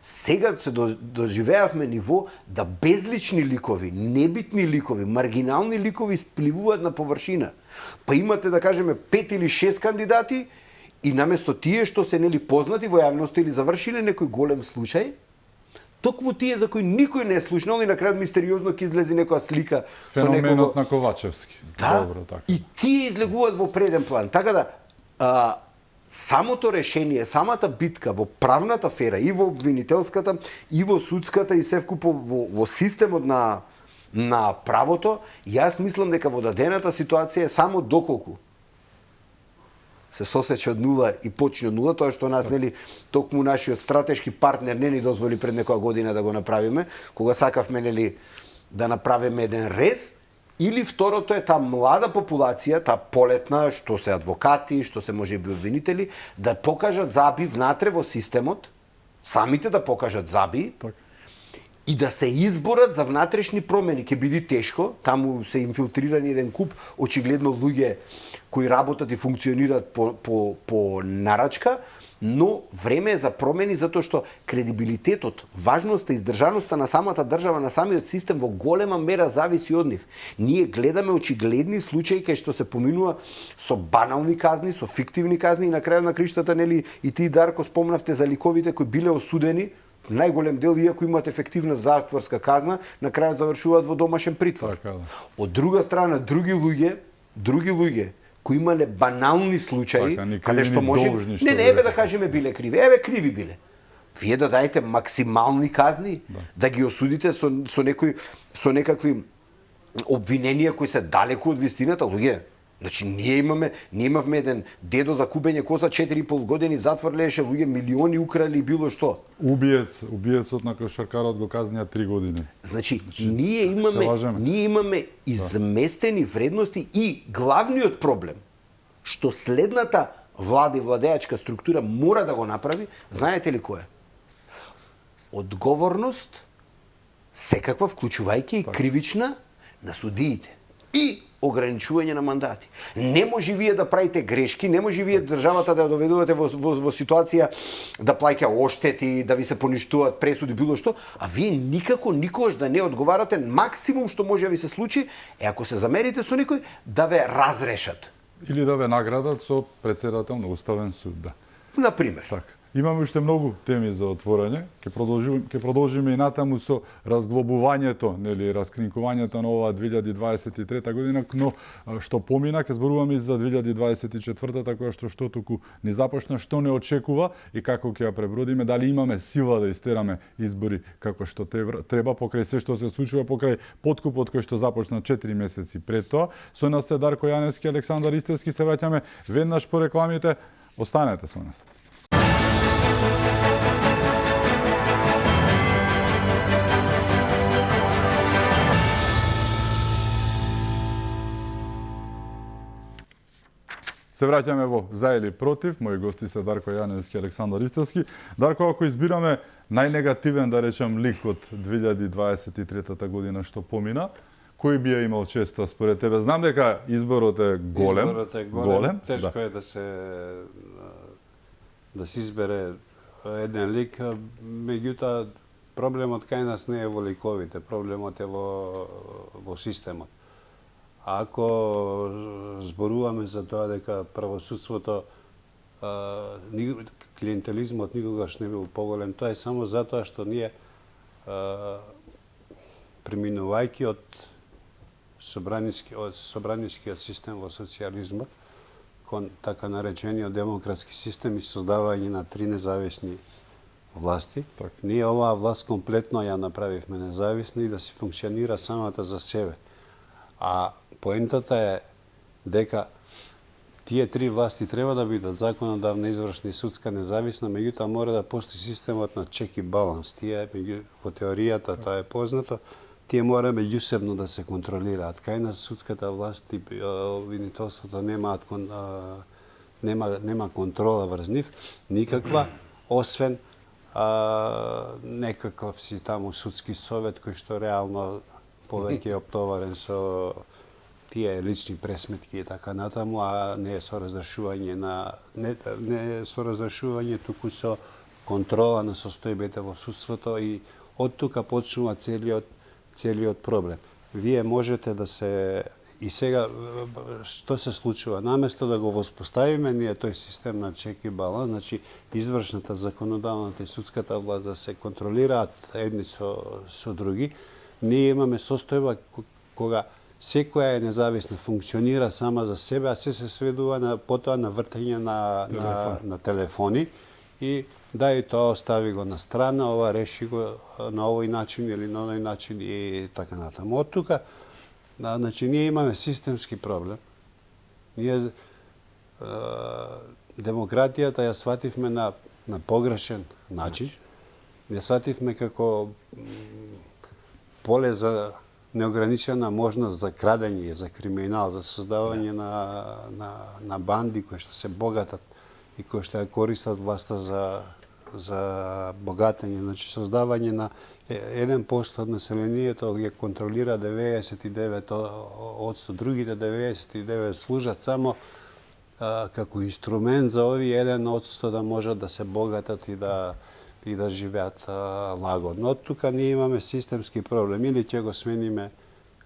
Сега се доживеавме ниво да безлични ликови, небитни ликови, маргинални ликови испливуваат на површина. Па имате да кажеме 5 или 6 кандидати и наместо тие што се нели познати во јавноста или завршиле некој голем случај, токму тие за кои никој не е слушнал и на крајот мистериозно ќе излезе некоја слика со некого.
Феноменот на Ковачевски.
Да,
добро така. И
тие излегуваат во преден план. Така да самото решение, самата битка во правната фера и во обвинителската и во судската и севкупо во системот на правото, јас мислам дека во дадената ситуација е само доколку се сосече од нула и почне од нула, тоа што нас нели токму нашиот стратешки партнер не ни дозволи пред некоја година да го направиме, кога сакавме нели да направиме еден рез. Или второто е таа млада популација, таа полетна, што се адвокати, што се можеби обвинители, да покажат заби внатре во системот, самите да покажат заби, и да се изборат за внатрешни промени. Ќе биде тешко, таму се инфилтрирани еден куп очигледно луѓе кои работат и функционираат по нарачка, но време е за промени затоа што кредибилитетот, важноста и издржаноста на самата држава, на самиот систем во голема мера зависи од нив. Ние гледаме очигледни случаи кај што се поминува со банални казни, со фиктивни казни и на крајот на криштата, нели, и ти, Дарко, спомнавте за ликовите кои биле осудени, најголем дел, иако имаат ефективна затворска казна, на крајот завршуваат во домашен притвор. Од друга страна, други луѓе кои имале банални случаи, каде што може не еве да кажеме биле криви, еве криви биле. Вие да даете максимални казни, да ги осудите со некакви обвиненија кои се далеку од вистината, луѓе. Значи ние имавме еден дедо за кубење коза 4,5 години затвор, лежеше, луѓе милиони украли било што.
Убиецот на кошаркарот го казнија 3 години.
Значи ние имаме изместени вредности и главниот проблем што следната влада и владеачка структура мора да го направи, знаете ли кој е? Одговорност, секаква, вклучувајќи и кривична, на судиите. И ограничување на мандати. Не може вие да правите грешки, не може вие државата да ја доведувате во ситуација да плаќа оштети, да ви се поништуваат пресуди, било што, а вие никако никогаш да не одговарате. Максимум што може да ви се случи е ако се замерите со некој да ве разрешат.
Или да ве наградат со претседател на Уставен суд, да.
Например.
Така. Имаме уште многу теми за отворање. Ќе продолжиме и натаму со разглобувањето, нели, раскринкувањето на оваа 2023 година, но што помина, ќе зборуваме и за 2024-та, која што туку ни започна, што не очекува и како ќе ја пребродиме, дали имаме сила да истераме избори како што треба покрај се што се случува, покрај подкупот кој што започна 4 месеци пред тоа. Со нас е Дарко Јаневски, Александар Истевски, се враќаме веднаш по рекламите. Останете со нас. Се враќаме во За или против. Мои гости се Дарко Јаневски и Александар Истевски. Дарко, ако избираме најнегативен, да речем, лик од 2023 година што помина, кој би ја имал честа според тебе? Знам дека изборот е голем.
Изборот е голем. Тешко е да се избере еден лик, меѓутоа проблемот кај нас не е во ликовите, проблемот е во системот. А ако зборуваме за тоа дека правосудството, клиентелизмот никогаш не бил поголем, тоа е само затоа што ние, преминувајќи од собранискиот систем во социјализмот, кон така наречениот демократски систем и создавање на 3 независни власти, ние оваа власт комплетно ја направивме независна и да се функционира самата за себе. А поентата е дека тие 3 власти треба да бидат законодавна, извршна и судска независна, меѓутоа мора да постои системот на чек и баланс. Тие во теоријата тоа е познато, тие мора меѓусебно да се контролираат. Кај нас судската власт и обвинителството нема контрола врз нив, никаква, освен некаков си таму судски совет кој што реално повеќе е оптоварен со тие лични пресметки и така натаму, а не е со разрешување не со разрешување, туку со контрола на состојбите во судството и од тука почнува целиот проблем. Вие можете да се и сега што се случува, наместо да го воспоставиме ние тој систем на чек и баланс, значи извршната, законодавната и судската власт да се контролираат едни со други, ние имаме состојба кога секоја е независна, функционира сама за себе, а се сведува потоа на вртење на телефони и да и тоа остави го на страна, ова реши го на овој начин или на оној начин и така натаму. Од тука, значи, ние имаме системски проблем. Ние демократијата ја свативме на погрешен начин. Не свативме како поле за неограничена можност за крадење, за криминал, за создавање на банди кои што се богатат и кои што ја користат власта за богатење. Значи, создавање на 1% од населението ги контролира 99%, другите 99% служат само како инструмент за овие 1% да можат да се богатат и да живеат лагодно. Од тука ние имаме системски проблем. Или ќе го смениме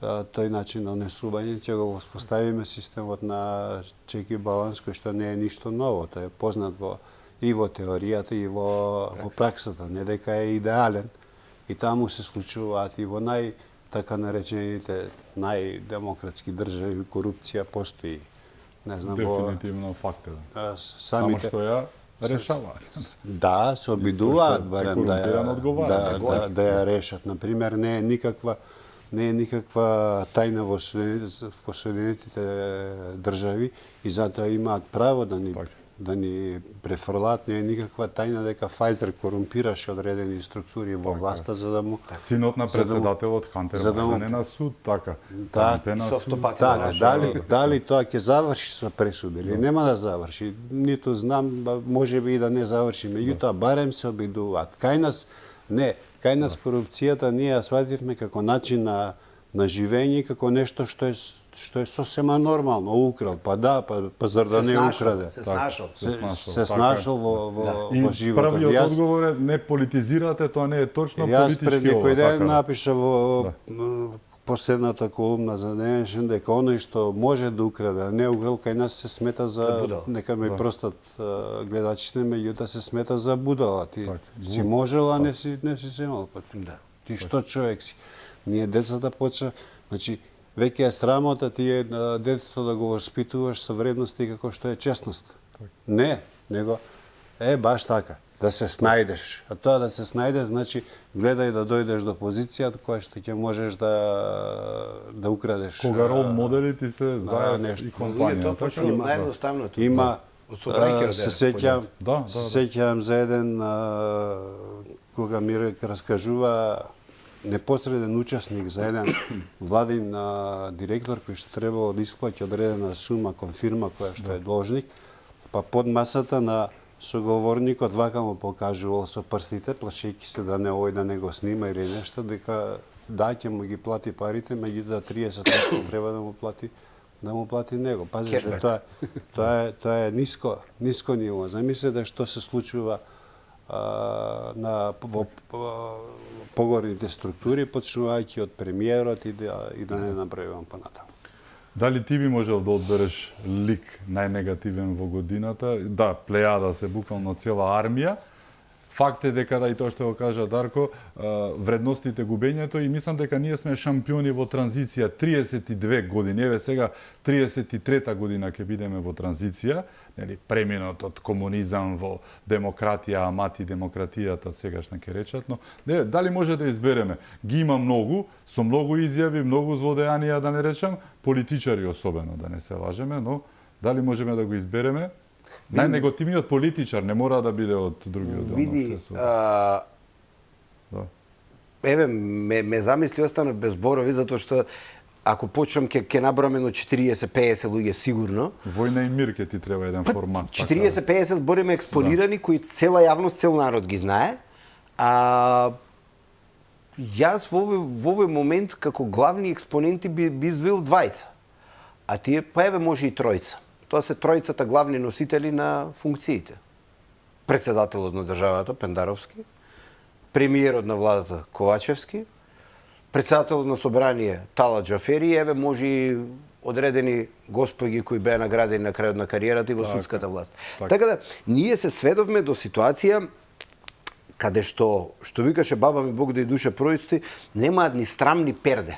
тој начин на однесување, ќе го воспоставиме системот на чек и баланс, кој што не е ништо ново. Тој е познат и во теоријата, и во праксата. Не дека е идеален. И таму се случуваат и во така наречените најдемократски држави корупција постои. Не знам,
дефинитивно факт е. Само
самите
што ја решава.
Да, се обидуваат барем да ја решат. Например, не е никаква тајна во Соединетите држави и затоа имаат право да ни префрлаат. Не е никаква тајна дека Фајзер корумпираше одредени структури во власта за да му
Синот на председателот Хантер Байден на суд, така.
Дали тоа ќе заврши со пресуда или нема да заврши, ниту знам, можеби и да не заврши, меѓутоа барем се обидуваат. Кај нас корупцијата ние ја свативме како начин на живење, како нешто што е сосема нормално. Украл, па зар да не украде? Се снашол во животот.
Првиот одговор е не политизирате, тоа не е точно политички.
Јас пред некој ден напиша во последната колумна за денешен дека оној што може да украде, не украл, кај нас се смета за, нека ме простат гледачите, меѓутоа се смета за будала. Ти си можел, а не си земал. Ти што човек си? Ние децата почна, значи, веќе е срамота тие детето да го воспитуваш со вредности како што е честност. Не, него баш така, да се снајдеш. А тоа да се снајдеш значи гледај да дојдеш до позицијата која што ќе можеш да украдеш.
Кога рол моделите се заедно и компанија.
Тоа почнува наједноставното.
Има се сеќавам за еден кога ми раскажува непосреден учесник за еден владин директор кој што требало да исплати одредена сума кон фирма која што е должник, па под масата на соговорникот вака му покажувал со прстите, плашејќи се да не го снима или нешто, дека ќе му ги плати парите, меѓутоа 30% треба да му плати него. Пазите, тоа е ниско ниво. Замислете што се случува во погорните структури, почнувајќи од премиерот и да не набројувам понатаму.
Дали ти би можел да одбереш лик најнегативен во годината? Да, плејада се буквално цела армија. Факт е дека, да и тоа што го кажа Дарко, вредностите губењето и мислам дека ние сме шампиони во транзиција 32 години. Еве сега 33-та година ќе бидеме во транзиција, нели преминот од комунизам во демократија, амати демократијата сегашна ќе речат, но дали може да избереме? Ги има многу, со многу изјави, многу злодејанија да не речам, политичари особено да не се лажеме, но дали можеме да го избереме? Најнегативниот политичар не мора да биде од другиот дел.
Види, еве, ме замисли останав без зборови, затоа што ако почнам ќе набраме на 40-50 луѓе сигурно.
Војна и мир ќе ти треба еден формат.
40-50 збориме експонирани, кои цела јавност, цел народ ги знае. Јас во овој момент како главни експоненти би извил двајца. А тие, па еве, може и тројца. Тоа се тројцата главни носители на функциите. Председателот на државата Пендаровски, премиерот на владата Ковачевски, председателот на собрание Тала Џафери и еве може и одредени господи кои беа наградени на крајот на кариерата и во судската власт. Така да, ние се сведовме до ситуација каде што викаше баба ми Бог да и душа происти, немаат ни страмни перде.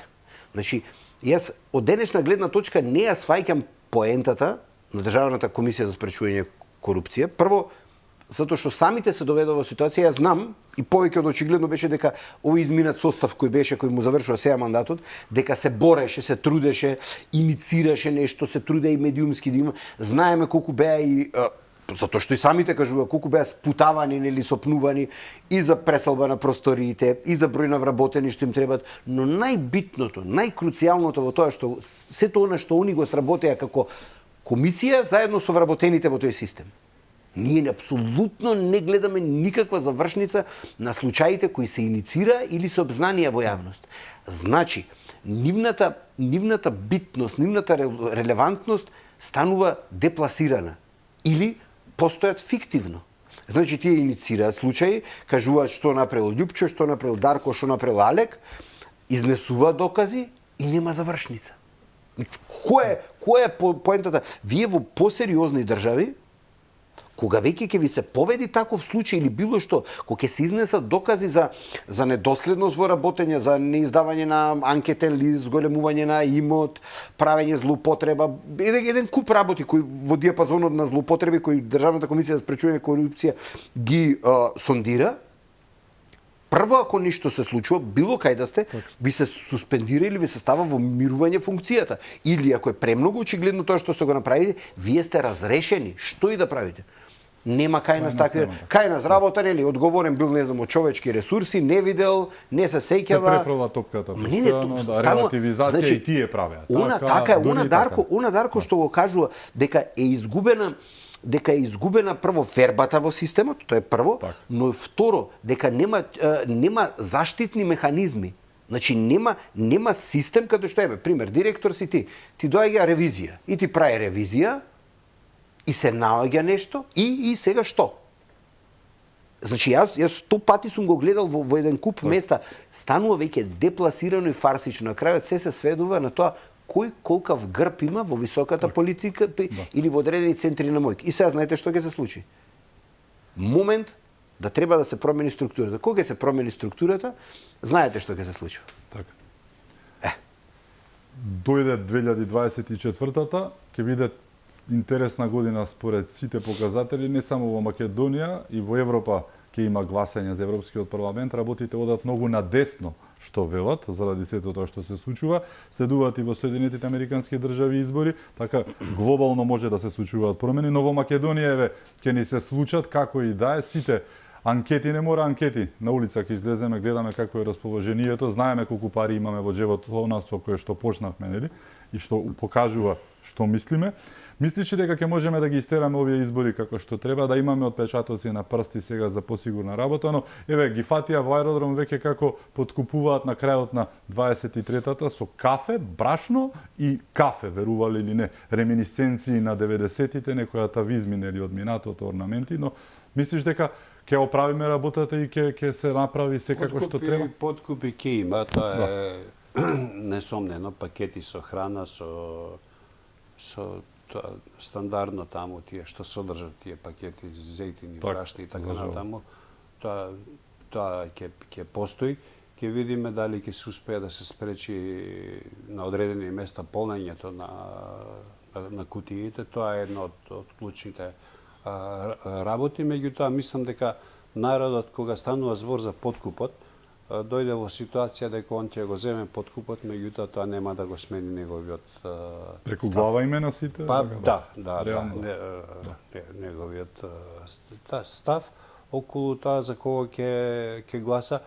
Значи, јас од денешна гледна точка не ја сваќам поентата на Државната комисија за спречување корупција. Прво, затоа што самите се доведува во ситуација, ја знам, и повеќе од очигледно беше дека овој изминат состав кој му завршува сега мандатот, дека се бореше, се трудеше, иницираше нешто, се труде и медиумски да има. Знаеме колку беа и затоа што и самите кажува колку беа спутавани или сопнувани и за преселба на просториите, и за број на вработени што им требат, но најбитното, најкруцијалното во тоа што сето она што они го сработеа како комисија заедно со вработените во тој систем. Ние апсолутно не гледаме никаква завршница на случаите кои се иницира или се обзнанија во јавност. Значи, нивната битност, нивната релевантност станува депласирана или постојат фиктивно. Значи, тие иницираат случаи, кажуваат што направил Љупчо, што направил Дарко, што направил Алек, изнесуваат докази и нема завршница. Која е поентата? Вие во посериозни држави, кога веќе ќе ви се поведи таков случај или било што, кога ќе се изнесат докази за недоследност во работење, за неиздавање на анкетен лист, големување на имот, правење злоупотреба, еден куп работи кои во диапазонот на злоупотреби кои Државната комисија за спречување корупција ги сондира, прво ако ништо се случува, било кај да сте, ви се суспендира или ви се става во мирување функцијата. Или ако е премногу очигледно тоа што сте го направили, вие сте разрешени. Што и да правите? Нема кај нас такви, кај нас работа, нели, одговорен бил, не знам, од човечки ресурси, не видел, не се сеќава.
Се префрла топката постојано, да релативизација, значи, и тие правеа.
Она Дарко што го кажува дека е изгубена прво вербата во системот, тоа е прво, но второ дека нема заштитни механизми. Значи нема систем като што е, пример, директор си ти доаѓа ревизија и ти прави ревизија и се наоѓа нешто и сега што? Значи јас 100 пати сум го гледал во еден куп места, станува веќе депласирано и фарсично. На крајот се сведува на тоа кој колкав грб има во високата политика или во одредени центри на мојки. И сега знаете што ќе се случи? Момент да треба да се промени структурата. Кога ќе се промени структурата, знаете што ќе се случи.
Така. Дојде 2024-та, ќе биде интересна година според сите показатели, не само во Македонија, и во Европа ќе има гласање за Европскиот парламент, работите одат многу надесно, што велат, заради сето тоа што се случува, следуваат и во Соединетите Американски држави избори, така глобално може да се случуваат промени, но во Македонија ќе ни се случат како и да е, сите анкети, не мора анкети, на улица ќе излеземе, гледаме како е расположението, знаеме колку пари имаме во џебот во нас со кое што почнавме, нели? И што покажува што мислиме. Мислиш дека ќе можеме да ги истераме овие избори како што треба, да имаме отпечатоци на прсти сега за посигурна работа, но ги фатија во аеродром веќе како подкупуваат на крајот на 23-та со кафе, брашно и кафе, верували или не, реминисценции на 90-тите, некои атавизми нели од минатото, орнаменти, но мислиш дека ќе оправиме работата и ќе се направи се како што треба?
Подкупи ќе има, тоа е несомнено, пакети со храна, со тоа стандардно таму тие што содржат тие пакети зејтини, брашни и така натаму, тоа ќе постои. Ќе видиме дали ќе се успее да се спречи на одредени места полнењето на кутиите. Тоа е едно од клучните работи, меѓутоа мислам дека народот кога станува збор за подкупот, дојде во ситуација дека он ќе го земе подкупот, меѓутоа тоа нема да го смени неговиот
преку глава име на сите?
Неговиот став околу тоа за кого ќе гласа.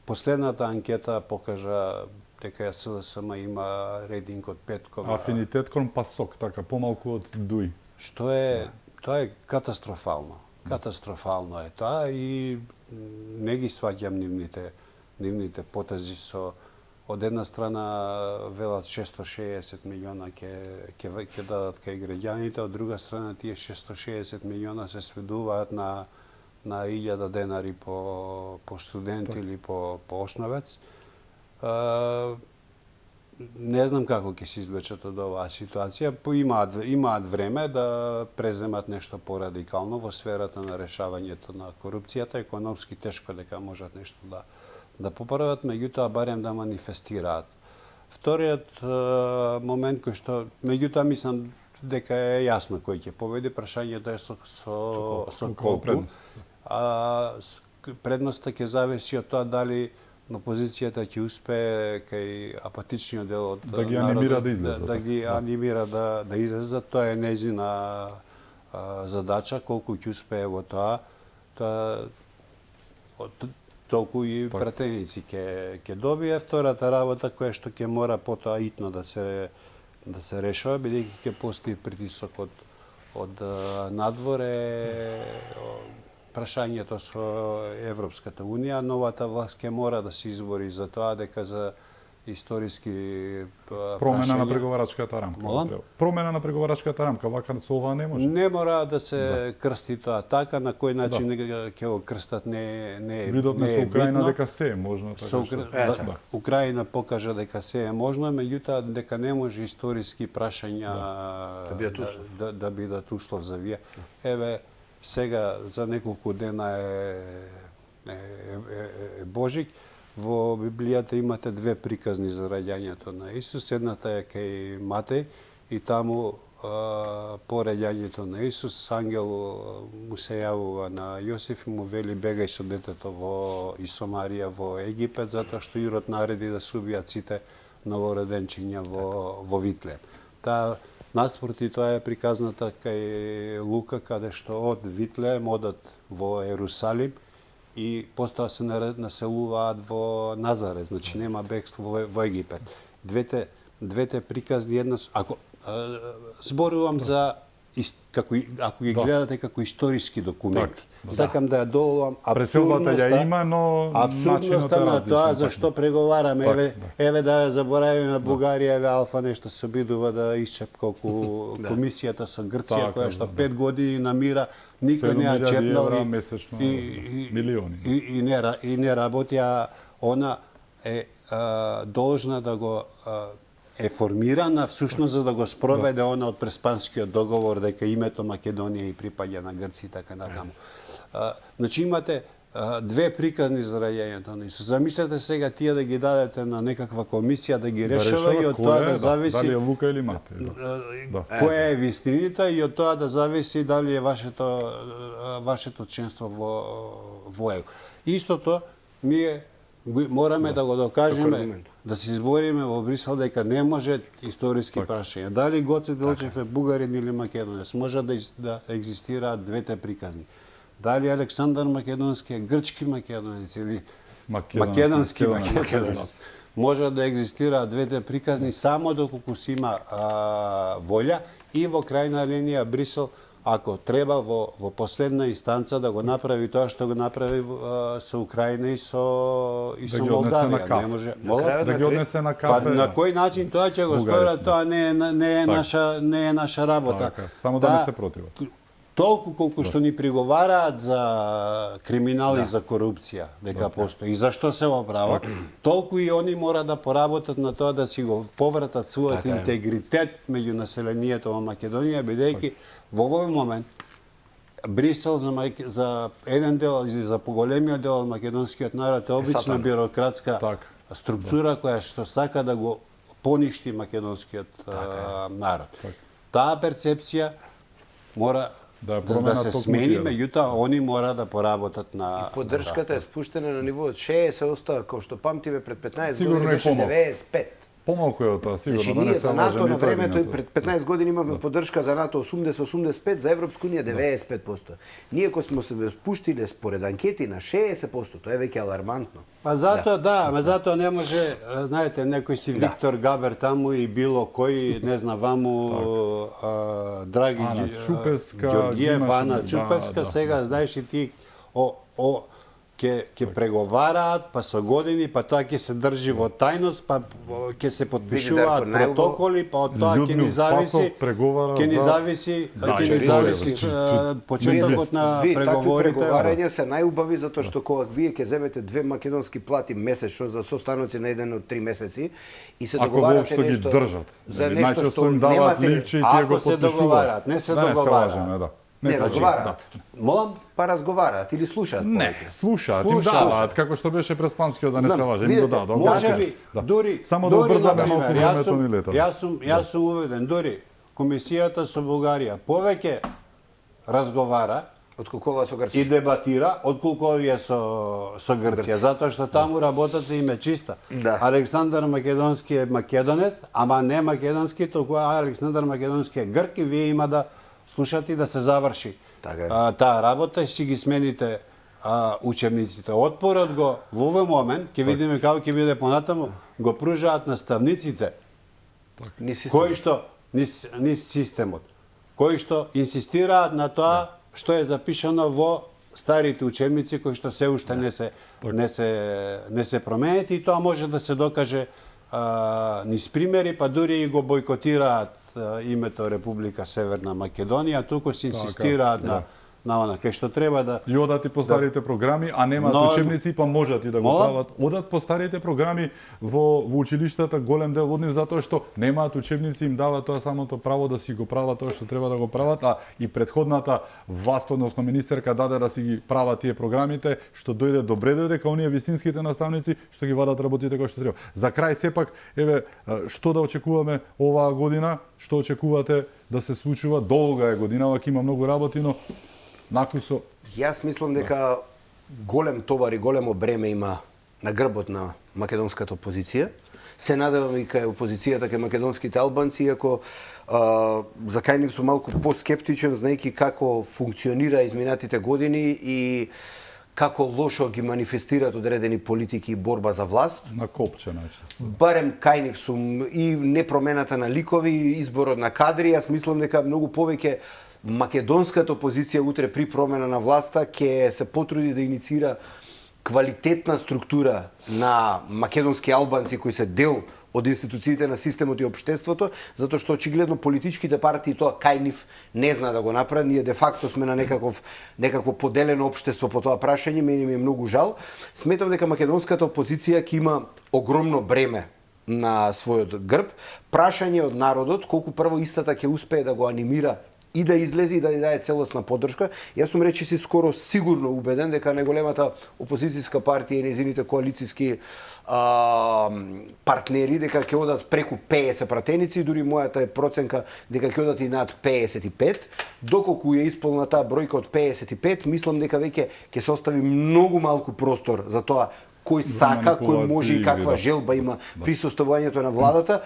Последната анкета покажа дека СДСМ има рейтинг од 5.
Афинитет кон ПАСОК, така помалку од ДУИ.
Што е, тоа е катастрофално. Катастрофално е тоа и не ги сваќам нивните потези со од една страна велат 660 милиона ќе дадат кај граѓаните, од друга страна тие 660 милиона се сведуваат на 1000 денари по студент или по основец. Не знам како ќе се извлечат од оваа ситуација, имаат време да преземат нешто порадикално во сферата на решавањето на корупцијата, економски тешко дека можат нешто да поправат, меѓутоа барем да манифестираат. Вториот момент кој што, меѓутоа мислам дека е јасно кој ќе победи, прашањето е со колку.
предност.
Предноста ќе зависи од тоа дали опозицијата ќе успее кај апатичниот дел од
Да ги
народот,
анимира да излезат.
да ги анимира да излезат. Тоа е нејзина задача, колку ќе успее во тоа толку и пратеници ќе добие. Втората работа која што ќе мора потоа итно да се решава, бидејќи ќе постои притисок од надворе, прашањето со Европската Унија. Новата власт ќе мора да се избори за тоа дека за историски
Промена на преговарачката рамка.
Молам?
Промена на преговарачката рамка, вака со ова не може.
Не мора да се крсти тоа така, на кој начин ќе го крстат не е
Видовме
не
со
е
Украина
битно.
дека се е можно така
Со
што.
Украина покажа дека се е можно, меѓутоа дека не може историски прашања да бидат услов за вие. Еве сега за неколку дена е Божик. Во Библијата имате две приказни за раѓањето на Исус. Едната е кај Матеј и таму по раѓањето на Исус ангел му се јавува на Јосиф и му вели бегај со детето и со Марија во Египет, затоа што Ирод нареди да се убијат сите новороденчиња во Витлеем. Наспроти тоа е приказната кај Лука, каде што од Витлеем одат во Ерусалим и постоја се населуваат во Назарет, значи нема бегство во Египет. Двете приказни ако зборувам за ако ги гледате како историски документи. Сакам да ја доловам
Преселбата ја има, но
апсурдноста на тоа зашто преговараме. Еве да ја заборавиме Бугарија, еве Алфа нешто се обидува да исчепка околу комисијата со Грција, која што 5 години намира, никој не ја чепнал и не работи, а она е должна да го е формирана всушност за да го спроведе она од Преспанскиот договор дека името Македонија и припаѓа на Грција и така натаму. Значи имате две приказни за раѓањето на Исус. Замислете сега тие да ги дадете на некаква комисија да ги решава и од тоа да зависи
дали е Лука или Матеј.
Која е вистината и од тоа да зависи дали е вашето членство во ЕУ. Истото ние мораме да го докажеме, да се избориме во Брисел дека не може историски прашања. Дали Гоце Делчев е бугарин или македонец, може да екзистираат двете приказни. Дали Александар Македонски е грчки македонец или македонски македонец. Може да екзистираат двете приказни само доколку се има волја и во крајна линија Брисел ако треба во последна инстанца да го направи тоа што го направи со Украина и со Молдавија.
Не може да ги однесе на кафе.
На кој начин тоа ќе го сторат, тоа не е наша работа.
Само да не се противат.
Толку колку што ни приговараат за криминал и за корупција дека постои и зашто се оправа, толку и они мора да поработат на тоа да си го повратат својот интегритет меѓу населението во Македонија, бидејќи во овој момент Брисел за еден дел и за поголемиот дел од македонскиот народ е обична бирократска структура која што сака да го поништи македонскиот народ. Таа перцепција мора да се смени, меѓутоа они мора да поработат на...
И поддршката е спуштена на ниво од 60 остава, како што памтиме пред 15 години беше 95.
Помалку е од тоа, сигурно.
Значи, ние за НАТО на времето, пред 15 години имавме поддршка за НАТО 80-85, за Европска Унија 95%. Ние кој сме се спуштиле според анкети на 60%, тоа е веќе алармантно.
Па затоа не може, знаете, некој си Виктор Габер таму и било кој, не знам, ваму Драги Ѓоргиев, Ана Чупевска, сега, знаеш и ти, ќе преговараат, па со години, па тоа ќе се држи во тајност, па ќе се подпишуваат протоколи, па од тоа ќе ни зависи почетокот на преговорите.
Такви преговарања се најубави затоа што кога вие ќе земете 2 македонски плати месечно за состаноци на еден од 3 месеци и се договарате нешто
за нешто што немате,
ако се договараат, не се договараат.
Не разговараат.
Молам?
Па разговараат или слушаат?
Не, слушаат, им даваат, како што беше Преспанскиот, да не се лаже, им го дадат.
Може би, дури,
само да убрзаме малку времето ни лета.
Јас сум уведен, дури Комисијата со Бугарија повеќе разговара
Отколку ова со Грција.
и дебатира отколку овие со Грција, затоа што таму работата им е чиста.
Да.
Александар Македонски е македонец, ама не македонски, толку Александар Македонски е грк и вие има да слушате и да се заврши
Така е.
таа работа и си ги смените учебниците. Отпорот го во овој момент, ќе видиме како ќе биде понатаму, го пружаат наставниците
Ни систем.
кои што низ системот, кои што инсистираат на тоа што е запишано во старите учебници кои што се уште не се променети и тоа може да се докаже низ примери, па дури и го бойкотираат името Република Северна Македонија, туку се инсистираат на она кај што треба да
И одат и по старите програми, а немаат
Но-
учебници, па можат и да го
Мола?
прават. Одат по старите програми во училиштата, голем дел од нив затоа што немаат учебници, им дава тоа самото право да си го прават тоа што треба да го прават, а и предходната власт, односно министерка даде да си ги прават тие програмите, што дојде добре дојде кај оние вистинските наставници што ги вадат работите кои што треба. За крај сепак, еве, што да очекуваме оваа година, што очекувате да се случува, долга е годинава, ќе има многу работи, но накој со
Јас мислам дека голем товар и големо бреме има на грбот на македонската опозиција. Се надевам и кај опозицијата, кај македонските албанци, иако за кај нив сум малку поскептичен, знаејќи како функционира изминатите години и како лошо ги манифестираат одредени политики и борба за власт.
на копче најчесто.
Барем кај нив сум и непромената на ликови, изборот на кадри, јас мислам дека многу повеќе македонската опозиција утре при промена на власта ќе се потруди да инициира квалитетна структура на македонски албанци кои се дел од институциите на системот и општеството, затоа што очигледно политичките партии тоа кај нив не зна да го направат. Ние де факто сме на некакво поделено општество по тоа прашање, мене ми е многу жал. Сметам дека македонската опозиција ќе има огромно бреме на својот грб. Прашање од народот колку прво истата ќе успее да го анимира и да излезе и да ја даде целосна поддршка. Јас сум речиси скоро сигурно убеден дека најголемата опозицијска партија и незините коалициски партнери дека ќе одат преку 50 пратеници, дури мојата е проценка дека ќе одат и над 55. Доколку ја исполна таа бројка од 55, мислам дека веќе ќе се остави многу малку простор за тоа кој сака, кој може и каква желба има при составувањето на владата.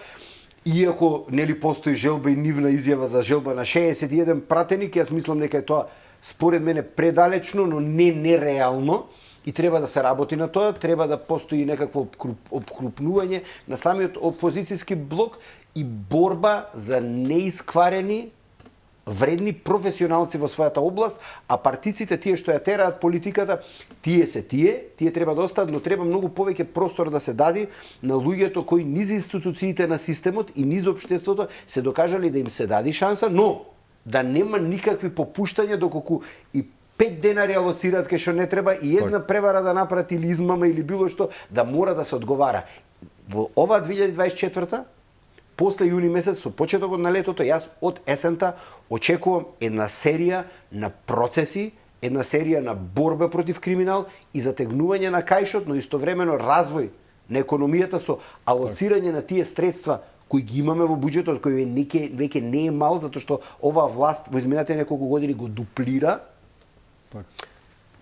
Иако нели постои желба и нивна изјава за желба на 61 пратеник, јас мислам дека е тоа според мене предалечно, но не нереално и треба да се работи на тоа, треба да постои некакво обкрупнување на самиот опозицијски блок и борба за неискварени вредни професионалци во својата област, а партиците, тие што ја тераат политиката, тие треба да остаат, но треба многу повеќе простор да се даде на луѓето кои низ институциите на системот и низ општеството се докажале да им се даде шанса, но да нема никакви попуштања доколку и 5 денари алоцираат кај што не треба и една превара да направат или измама или било што, да мора да се одговара. Во ова 2024 после јуни месец, со почетокот на летото, јас од есента очекувам една серија на процеси, една серија на борба против криминал и затегнување на кајшот, но истовремено развој на економијата со алоцирање на тие средства кои ги имаме во буџетот, кој веќе не е мал, затоа што оваа власт во изминатите неколку години го дуплира.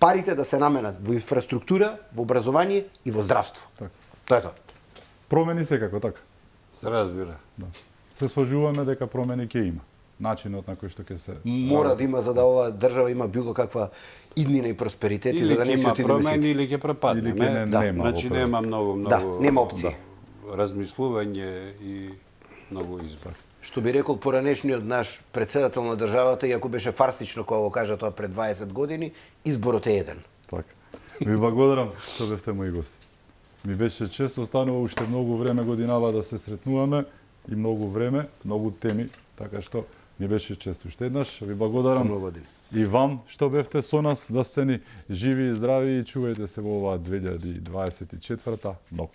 Парите да се наменат во инфраструктура, во образование и во здравство. Тоа е тоа.
Промени секако, така.
се разбира.
Да. Се сложуваме дека промени ќе има. Начинот на кој што ќе се
Мора да има за да оваа држава има било каква иднина и просперитет и за да не се
има
отидеме
промени
сите.
или ќе пропадне.
Или ќе
Да.
нема.
Значи
во
нема многу
Да, нема опции.
размислување и многу избор.
Што би рекол поранешниот наш председател на државата, иако беше фарсично кога го кажа тоа пред 20 години, изборот е еден.
Така. Ви благодарам што бевте мои гости. Ми беше чест, останува уште многу време годинава да се сретнуваме и многу време, многу теми, така што ми беше чест уште еднаш. Ви благодарам
Многу години.
и вам што бевте со нас, да сте ни живи и здрави и чувајте се во оваа 2024 нов